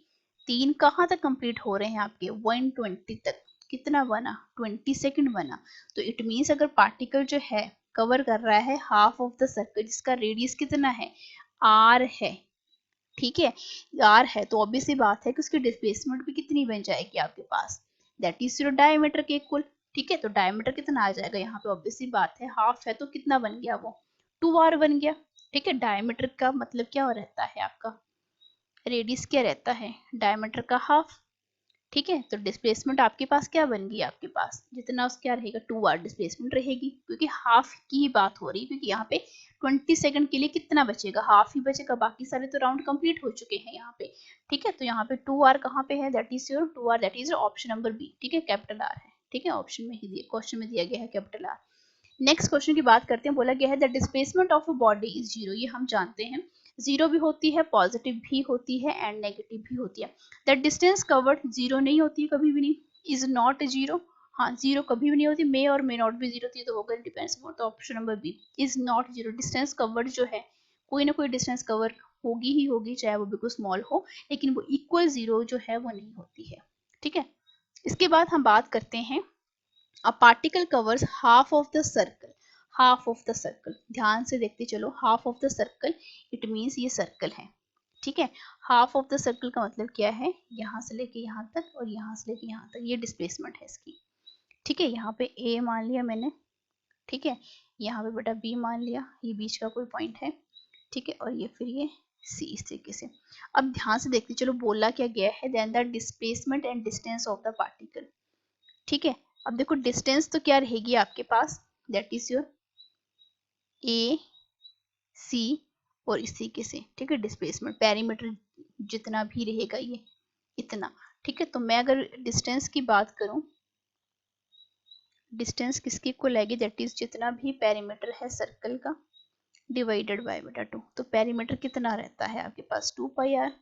3 कहाँ तक कंप्लीट हो रहे हैं आपके 120 तक, कितना बना 20 सेकंड बना, तो इट मींस अगर पार्टिकल जो है कवर कर रहा है हाफ ऑफ द सर्कल, जिसका रेडियस कितना है, आर है, ठीक है, आर है, तो ऑब्वियस बात है कि उसकी डिस्प्लेसमेंट भी कितनी बन जाएगी आपके पास, दैट इज योर डायमीटर के इक्वल, ठीक है। तो डायमीटर कितना आ जाएगा यहाँ पे, ऑब्वियस बात है हाफ है, तो कितना बन गया वो 2r बन गया, ठीक है। डायमीटर का मतलब क्या रहता है आपका, रेडियस क्या रहता है, डायमीटर का हाफ, ठीक है। तो डिस्प्लेसमेंट आपके पास क्या बन गई, आपके पास जितना उस क्या रहेगा 2r डिस्प्लेसमेंट रहेगी, क्योंकि हाफ की ही बात हो रही है, क्योंकि यहाँ पे 20 सेकंड के लिए कितना बचेगा, हाफ ही बचेगा, बाकी सारे तो राउंड कंप्लीट हो चुके हैं यहाँ पे, ठीक है। तो यहाँ पे 2r कहाँ पे है, that is your 2r, that is option number B, ठीक है, कैपिटल आर है, ठीक है, ऑप्शन में ही दिया, क्वेश्चन में दिया गया है कैपिटल आर। नेक्स्ट क्वेश्चन की बात करते हैं, बोला गया है the displacement of a body is zero, ये हम जानते हैं, जीरो भी होती है, पॉजिटिव भी होती है एंड नेगेटिव भी होती है। द डिस्टेंस कवर्ड जीरो नहीं होती है कभी भी नहीं, इज नॉट जीरो, हाँ जीरो कभी भी नहीं होती, मे और मे नॉट भी जीरो थी, तो होगा डिपेंड्स अपॉन, तो option number B is not zero, distance covered जो है कोई ना कोई डिस्टेंस कवर होगी ही होगी, चाहे वो बिल्कुल स्मॉल हो, लेकिन वो इक्वल जीरो जो है वो नहीं होती है, ठीक है। इसके बाद हम बात करते हैं, a particle covers half of the circle, half of the circle, ध्यान से देखते चलो, half of the circle, it means ये circle है, ठीक है। हाफ ऑफ द सर्कल का मतलब क्या है, यहाँ से लेके यहाँ तक और यहाँ से लेके यहाँ तक, ये डिस्प्लेसमेंट है इसकी। ठीक है, यहाँ पे ए मान लिया मैंने, ठीक है, यहाँ पे बेटा बी मान लिया, ये बीच का कोई पॉइंट है, ठीक है, और ये फिर ये सी, इस तरीके से। अब ध्यान से देखते चलो बोला क्या गया है, then the displacement and distance of the particle. ठीक है, अब देखो डिस्टेंस तो क्या रहेगी आपके पास, that is your A C और इस तरीके से। ठीक है, डिस्प्लेसमेंट पेरीमीटर जितना भी रहेगा ये इतना। ठीक है, तो मैं अगर डिस्टेंस की बात करूं, डिस्टेंस किसकी इक्वल आएगी, दैट इज जितना भी पेरीमीटर है सर्कल का डिवाइडेड बाय बेटा 2। तो पेरीमीटर कितना रहता है आपके पास, 2 पाई आर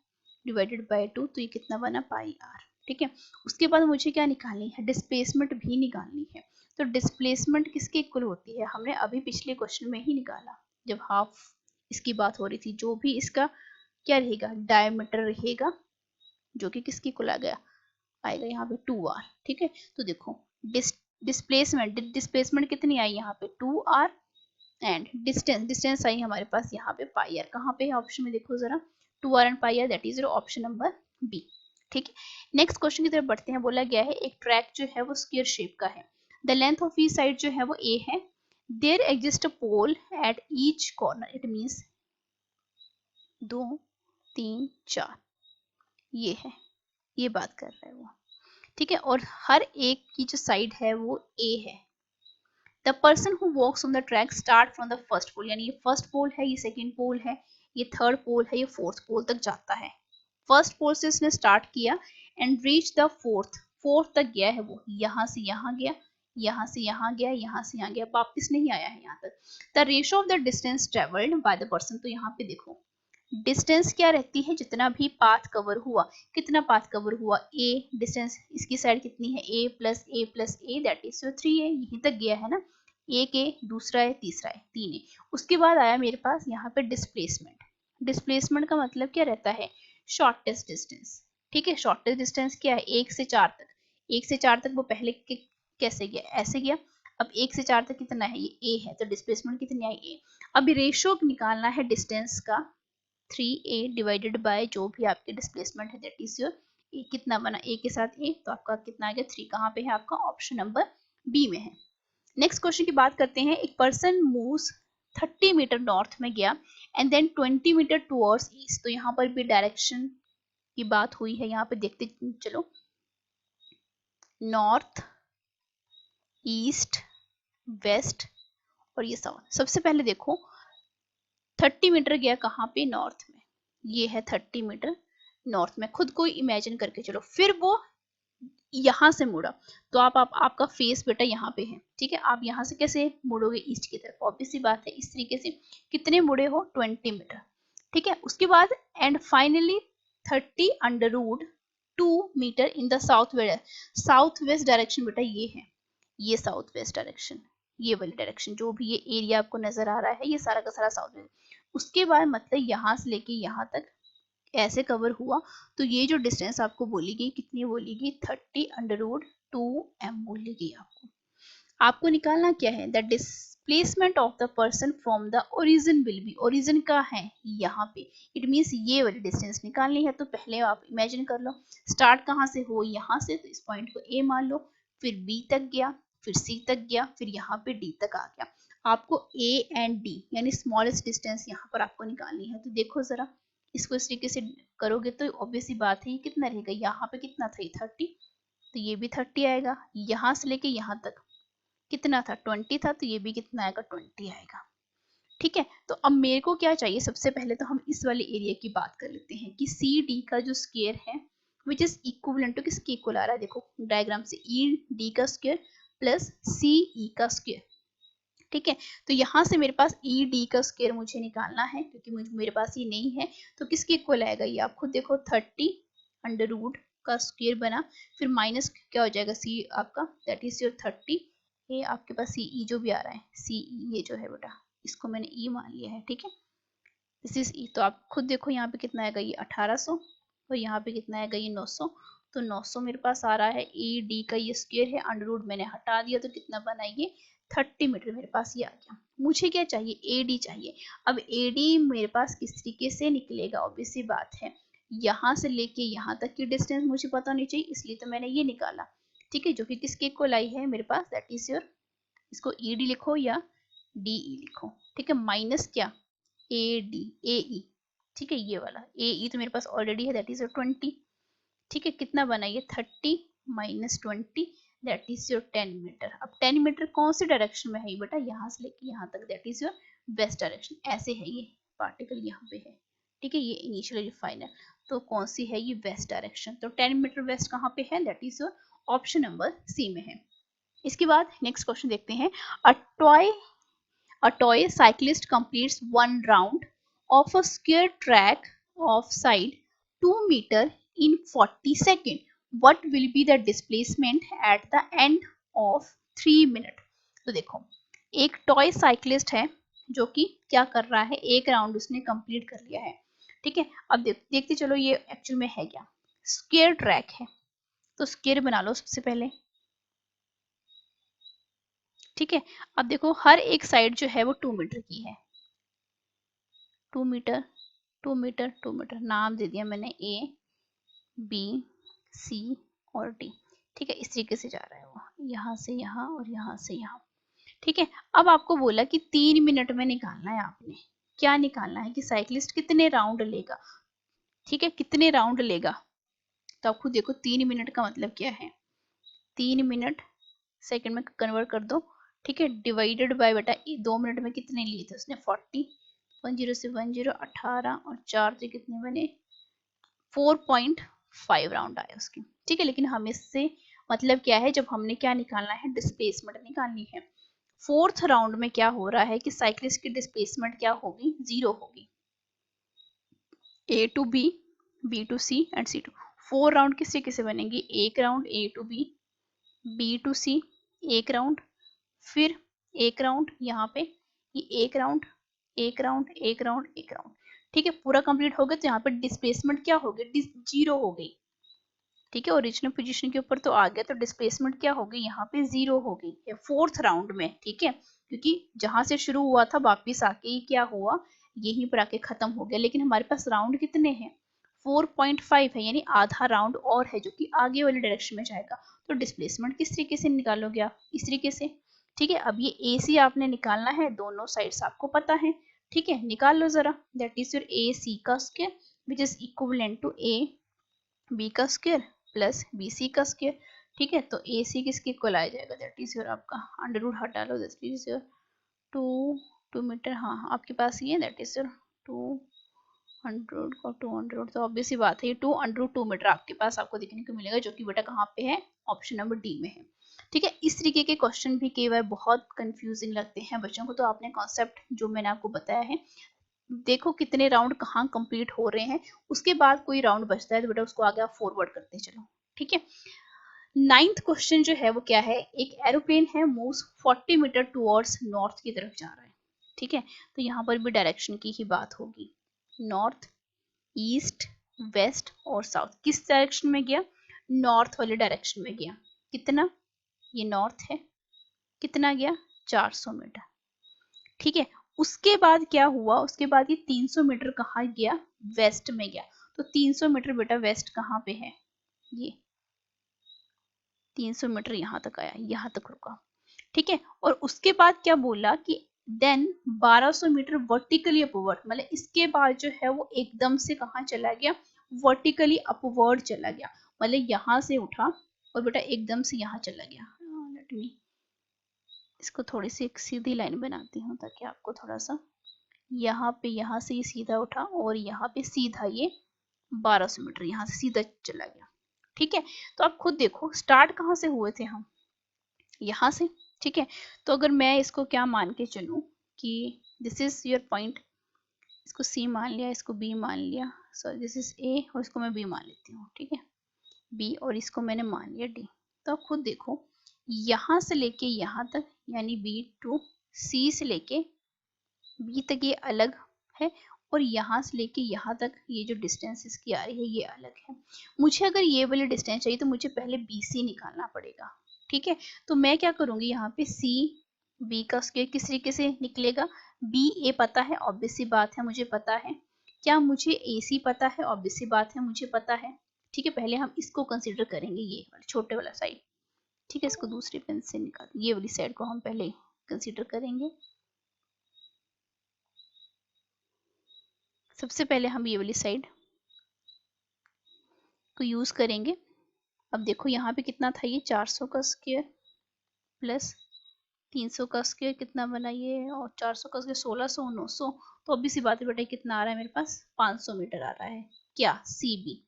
डिवाइडेड बाय 2, तो ये कितना बना पाई आर। ठीक है, उसके बाद मुझे क्या निकालनी है, डिस्प्लेसमेंट भी निकालनी है। तो डिस्प्लेसमेंट किसके इक्वल होती है, हमने अभी पिछले क्वेश्चन में ही निकाला जब हाफ इसकी बात हो रही थी। जो भी इसका क्या रहेगा, डायमीटर रहेगा, जो कि किसकी इक्वल आ गया, आएगा यहाँ पे 2r। ठीक है, तो देखो डिस्प्लेसमेंट कितनी आई यहाँ पे 2r, एंड डिस्टेंस आई हमारे पास यहाँ पे पाई आर। कहाँ पे है ऑप्शन में देखो जरा, 2r and pi r, that is your option number B. ठीक है, नेक्स्ट क्वेश्चन की तरफ बढ़ते हैं। बोला गया है एक ट्रैक जो है वो स्क्वायर शेप का है, the length of each side जो है वो a है, there exist a pole at each corner, it means 2 3 4, ये है, ये बात कर रहा है वो। ठीक है, और हर एक की जो साइड है वो a है। The person who walks on the track start from the first pole, यानी ये फर्स्ट पोल है, ये सेकंड पोल है, ये थर्ड पोल है, ये फोर्थ पोल तक जाता है। फर्स्ट पोल से इसने स्टार्ट किया एंड रीच द फोर्थ तक गया है वो, यहाँ से यहाँ गया, यहाँ से यहाँ गया, यहाँ से यहाँ गया, वापिस नहीं आया है यहाँ तक। The ratio of the distance travelled by the person, तो यहाँ पे देखो डिस्टेंस क्या रहती है, जितना भी पाथ कवर हुआ, कितना पाथ कवर हुआ, a डिस्टेंस इसकी साइड कितनी है, a plus A plus A, that is 3 है, यहीं तक गया है ना, एक है, दूसरा है, तीसरा है, 3 है। उसके बाद आया मेरे पास यहाँ पे डिस्प्लेसमेंट। डिस्प्लेसमेंट का मतलब क्या रहता है, शॉर्टेस्ट डिस्टेंस। ठीक है, शॉर्टेस्ट डिस्टेंस क्या है, 1 से 4 तक, 1 से 4 तक वो पहले कैसे गया, ऐसे गया। अब 1 से 4 तक कितना है, ये a है, तो डिस्प्लेसमेंट कितनी आई, a। अब रेशियो निकालना है डिस्टेंस का, 3a डिवाइडेड बाय जो भी आपके डिस्प्लेसमेंट है, दैट इज योर ए, कितना बना a के साथ a, तो आपका कितना आ गया 3। कहाँ पे है आपका, ऑप्शन नंबर बी में है। नेक्स्ट क्वेश्चन की बात करते हैं। एक पर्सन मूव्स 30 मीटर नॉर्थ में गया and then 20 metre towards east, तो यहाँ पर भी डायरेक्शन की बात हुई है, यहाँ पे देखते चलो, नॉर्थ, ईस्ट, वेस्ट और ये साउथ। सबसे पहले देखो 30 मीटर गया कहाँ पे, नॉर्थ में, ये है 30 मीटर नॉर्थ में, खुद को इमेजिन करके चलो। फिर वो यहाँ से मुड़ा, तो आपका फेस बेटा यहाँ पे है। ठीक है, आप यहाँ से कैसे मुड़ोगे, ईस्ट की तरफ, ऑब्वियस सी बात है, इस तरीके से। कितने मुड़े हो, 20 मीटर। ठीक है, उसके बाद and finally 30 under root 2 metre in the south west direction बेटा, ये है, ये साउथ वेस्ट डायरेक्शन, ये वाली डायरेक्शन, जो भी ये एरिया आपको नजर आ रहा है, ये सारा का सारा साउथ वेस्ट। उसके बाद मतलब यहाँ से लेके यहाँ तक ऐसे कवर हुआ, तो ये जो डिस्टेंस आपको बोली गई, कितनी बोली गई, 30 अंडर रूट 2m बोली गई आपको। आपको निकालना क्या है, the displacement of the person from the origin will be, origin का है यहाँ पे, इट मीन्स ये वाली डिस्टेंस निकालनी है। तो पहले आप इमेजिन कर लो, स्टार्ट कहाँ से हो, यहाँ से, तो इस पॉइंट को a मान लो, फिर b तक गया, फिर c तक गया, फिर यहाँ पे d तक आ गया। आपको a एंड d यानी स्मॉलेस्ट डिस्टेंस यहाँ पर आपको निकालनी है। तो देखो जरा, इसको इस तरीके से करोगे तो ऑब्वियस सी बात है, ये कितना रहेगा, यहाँ पे कितना था, 30, तो ये भी 30 आएगा। यहाँ से लेके यहाँ तक कितना था, 20 था, तो ये भी कितना आएगा, 20 आएगा। ठीक है, तो अब मेरे को क्या चाहिए, सबसे पहले तो हम इस वाले एरिया की बात कर लेते हैं कि सी डी का जो स्क्वायर है विच इज इक्विवेलेंट टू किसके इक्वल आ रहा है, देखो डायग्राम से, ई डी का स्क्वायर प्लस सी ई का स्क्वायर। ठीक है, तो यहाँ से मेरे पास ई डी का स्क्वायर मुझे निकालना है, क्योंकि मेरे पास ये नहीं है, तो किसके इक्वल आएगा, ये आप खुद देखो, 30 अंडर रूट का स्क्वायर बना, फिर माइनस क्या हो जाएगा, सी आपका, दैट इज योर 30, ये आपके पास सी ई जो भी आ रहा है, सी ई ये जो है बेटा, इसको मैंने ई मान लिया है। ठीक है, दिस इज ई, तो आप खुद देखो यहाँ पे कितना आएगा, ये 1800 और यहाँ पे कितना आएगा, ये 900, तो 900 मेरे पास आ रहा है। ई डी का ये स्क्वायर है, अंडर रूट मैंने हटा दिया, तो कितना बना, ये 30 मीटर मेरे पास ये आ गया। मुझे क्या चाहिए, AD चाहिए। अब AD मेरे पास किस तरीके से निकलेगा, ऑब्वियस सी बात है, यहाँ से लेके यहाँ तक की डिस्टेंस मुझे पता नहीं चाहिए, इसलिए तो मैंने ये निकाला, ठीक है, जो कि किसके इक्वल आई है मेरे पास, दैट इज योर, इसको ED लिखो या DE लिखो, ठीक है, माइनस क्या, AE, ठीक है, ये वाला AE तो मेरे पास ऑलरेडी है, दैट इज योर 20, ठीक है, कितना बना ये 30 minus 20, that is your 10 metre. अब 10 मीटर कौन सी डायरेक्शन में है ये बेटा, यहाँ से लेके यहाँ तक, that is your west direction, ऐसे है ये पार्टिकल यहाँ पे है, ठीक है, ये इनिशियल ये फाइनल, तो कौन सी है ये, वेस्ट डायरेक्शन, तो 10 मीटर वेस्ट कहाँ पे है, that is your option number C में है। इसके बाद नेक्स्ट क्वेश्चन देखते हैं, a toy cyclist completes one round of a square track of side 2 meter in 40 seconds. What will be the displacement at the end of 3 minutes? तो देखो, एक टॉय साइक्लिस्ट है जो कि क्या कर रहा है, एक राउंड उसने कंप्लीट कर लिया है, ठीक है। अब देखते चलो ये एक्चुअल में है क्या, स्क्वायर ट्रैक है, तो स्क्वायर बना लो सबसे पहले, ठीक है। अब देखो हर एक साइड जो है वो 2 मीटर की है, 2 मीटर 2 मीटर 2 मीटर, नाम दे दिया मैंने A B C और D, ठीक है, इस तरीके से जा रहा है वो, यहाँ से यहाँ और यहाँ से यहाँ, ठीक है। अब आपको बोला कि 3 मिनट में निकालना है, आपने क्या निकालना है कि साइक्लिस्ट कितने राउंड लेगा, ठीक है, कितने राउंड लेगा, तो आप खुद देखो 3 मिनट का मतलब क्या है, 3 मिनट सेकंड में कन्वर्ट कर दो, ठीक है, डिवाइडेड बाय बेटा 2 मिनट में कितने लिए थे उसने 40, 10 से 10 18 और 4 से कितने बने 4.5 राउंड आए उसके, ठीक है। लेकिन हमें इससे मतलब क्या है, जब हमने क्या निकालना है, डिस्प्लेसमेंट निकालनी है। फोर्थ राउंड में क्या हो रहा है कि साइक्लिस्ट की डिस्प्लेसमेंट क्या होगी, 0 होगी, A to B, B to C and C to, 4 round किस तरीके से बनेंगे, एक round A to B, B to C, एक राउंड, फिर एक राउंड यहाँ पे, ये एक राउंड एक राउंड एक राउंड एक राउंड, ठीक है, पूरा कंप्लीट हो गया, तो यहाँ पे डिस्प्लेसमेंट क्या हो गई, 0 हो गई, ठीक है, ओरिजिनल पोजीशन के ऊपर तो आ गया, तो डिस्प्लेसमेंट क्या हो गई, यहाँ पे 0 हो गई फोर्थ राउंड में, ठीक है, क्योंकि जहां से शुरू हुआ था वापिस आके ये क्या हुआ, यहीं पर आके खत्म हो गया, लेकिन हमारे पास राउंड कितने हैं, 4.5 है, यानी आधा राउंड और है जो कि आगे वाले डायरेक्शन में जाएगा, तो डिस्प्लेसमेंट किस तरीके से निकालोगे आप, इस तरीके से, ठीक है। अब ये AC आपने निकालना है, दोनों साइड्स आपको पता है, ठीक है, निकाल लो जरा, दैट इज योर AC का square which is equivalent to AB का स्क्वायर प्लस BC का स्क्वायर, ठीक है, तो AC किसके इक्वल आ जाएगा, दैट इज योर आपका अंडर रूट हटा लो, दैट इज योर 2 मीटर, हाँ आपके पास ये दैट इज योर 200 और 200, तो ऑब्वियस सी बात है ये 2 मीटर आपके पास आपको देखने को मिलेगा, जो कि बेटा कहाँ पे है, ऑप्शन नंबर D में है, ठीक है। इस तरीके के क्वेश्चन भी कई बार बहुत कंफ्यूजिंग लगते हैं बच्चों को, तो आपने कॉन्सेप्ट जो मैंने आपको बताया है, देखो कितने राउंड कहाँ कंप्लीट हो रहे हैं, उसके बाद कोई राउंड बचता है तो बेटा उसको आगे आप फॉरवर्ड करते चलो, ठीक है। 9th क्वेश्चन जो है वो क्या है, एक एरोप्लेन है, मूव्स 40 मीटर टुवर्ड्स नॉर्थ की तरफ जा रहा है, ठीक है, तो यहाँ पर भी डायरेक्शन की ही बात होगी, नॉर्थ ईस्ट वेस्ट और साउथ, किस डायरेक्शन में गया, नॉर्थ वाले डायरेक्शन में गया, कितना, ये नॉर्थ है, कितना गया 400 मीटर, ठीक है। उसके बाद क्या हुआ, उसके बाद ये 300 मीटर कहाँ गया, वेस्ट में गया, तो 300 मीटर बेटा वेस्ट कहाँ पे है, ये 300 मीटर यहाँ तक आया, यहाँ तक रुका, ठीक है। और उसके बाद क्या बोला कि देन 1200 मीटर वर्टिकली अपवर्ड, मतलब इसके बाद जो है वो एकदम से कहाँ चला गया, वर्टिकली अपवर्ड चला गया, मतलब यहाँ से उठा और बेटा एकदम से यहाँ चला गया, लेट मी इसको थोड़ी सी एक सीधी लाइन बनाती हूँ ताकि आपको थोड़ा सा, यहाँ पे यहाँ से ये सीधा उठा और यहाँ पे सीधा ये 1200 मीटर यहाँ से सीधा चला गया, ठीक है। तो आप खुद देखो स्टार्ट कहाँ से हुए थे हम, यहाँ से, ठीक है। तो अगर मैं इसको क्या मान के चलूँ कि दिस इज योर पॉइंट, इसको C मान लिया, इसको B मान लिया, सॉरी दिस इज A और इसको मैं B मान लेती हूँ, ठीक है, B और इसको मैंने मान लिया D, तो आप खुद देखो यहाँ से लेके यहाँ तक, यानी B to C से लेके B तक ये अलग है, और यहाँ से लेके यहाँ तक ये जो डिस्टेंस इसकी आ रही है ये अलग है। मुझे अगर ये वाली डिस्टेंस चाहिए तो मुझे पहले BC निकालना पड़ेगा, ठीक है। तो मैं क्या करूँगी, यहाँ पे C बी का स्क्वायर किस तरीके से निकलेगा, बी ए पता है, ऑब्वियस सी बात है मुझे पता है। क्या मुझे ए सी पता है, ऑब्वियस सी बात है मुझे पता है। ठीक है, पहले हम इसको कंसीडर करेंगे, ये वाला छोटे वाला साइड। ठीक है, इसको दूसरी पेन से निकाल, ये वाली साइड को हम पहले कंसीडर करेंगे। सबसे पहले हम ये वाली साइड को यूज करेंगे। अब देखो यहाँ पे कितना था, ये 400 का स्क्वायर प्लस 300 का स्क्वायर कितना बना ये, और 400 का स्क्वायर 1600 900, तो अभी सी बात है बेटा कितना आ रहा है मेरे पास, 500 मीटर आ रहा है। क्या, सी बी।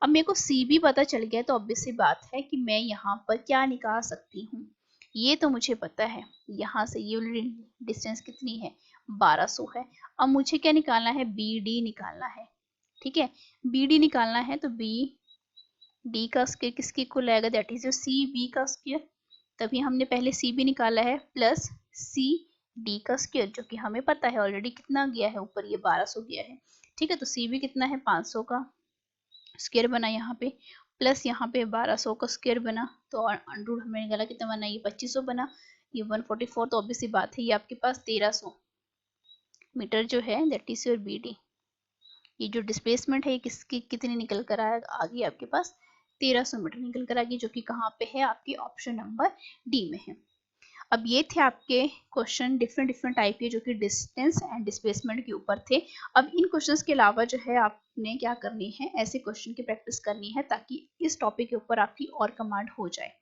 अब मेरे को सी बी पता चल गया तो ऑब्वियस सी बात है कि मैं यहाँ पर क्या निकाल सकती हूँ, ये तो मुझे पता है। यहाँ से ये वाली डिस्टेंस कितनी है, 1200 है। अब मुझे क्या निकालना है, बी डी निकालना है। ठीक है, बी डी निकालना है तो बी डी का स्क्वायर किसके इक्वल आएगा, दैट इज जो सी बी का स्क्वायर। तभी हमने पहले सी बी निकाला है प्लस सी डी का स्क्वायर, जो कि हमें पता है ऑलरेडी कितना गया है ऊपर, ये 1200 गया है। ठीक है, तो सी बी कितना है, 500 का स्क्वायर बना यहाँ पे, प्लस यहाँ पे 1200 का स्क्वायर बना, तो अंडरूट हमें निकाला कितना बना, ये 2500 बना, ये 144। तो ऑब्वियसली बात है ये आपके पास 1300 मीटर जो है, that is your B D. ये जो डिस्प्लेसमेंट है ये किसकी कितनी निकल कर आ गई आपके पास, 1300 मीटर निकल कर आ गई, जो कि कहाँ पे है, आपकी ऑप्शन नंबर डी में है। अब ये थे आपके क्वेश्चन डिफरेंट डिफरेंट टाइप के, जो कि डिस्टेंस एंड डिस्प्लेसमेंट के ऊपर थे। अब इन क्वेश्चंस के अलावा जो है आपने क्या करनी है, ऐसे क्वेश्चन की प्रैक्टिस करनी है, ताकि इस टॉपिक के ऊपर आपकी और कमांड हो जाए।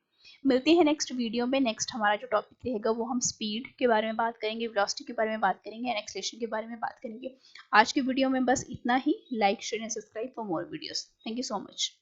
मिलते हैं नेक्स्ट वीडियो में। नेक्स्ट हमारा जो टॉपिक रहेगा वो हम स्पीड के बारे में बात करेंगे, वेलोसिटी के बारे में बात करेंगे एंड एक्सेलरेशन के बारे में बात करेंगे। आज के वीडियो में बस इतना ही। Like share and subscribe for more videos. Thank you so much.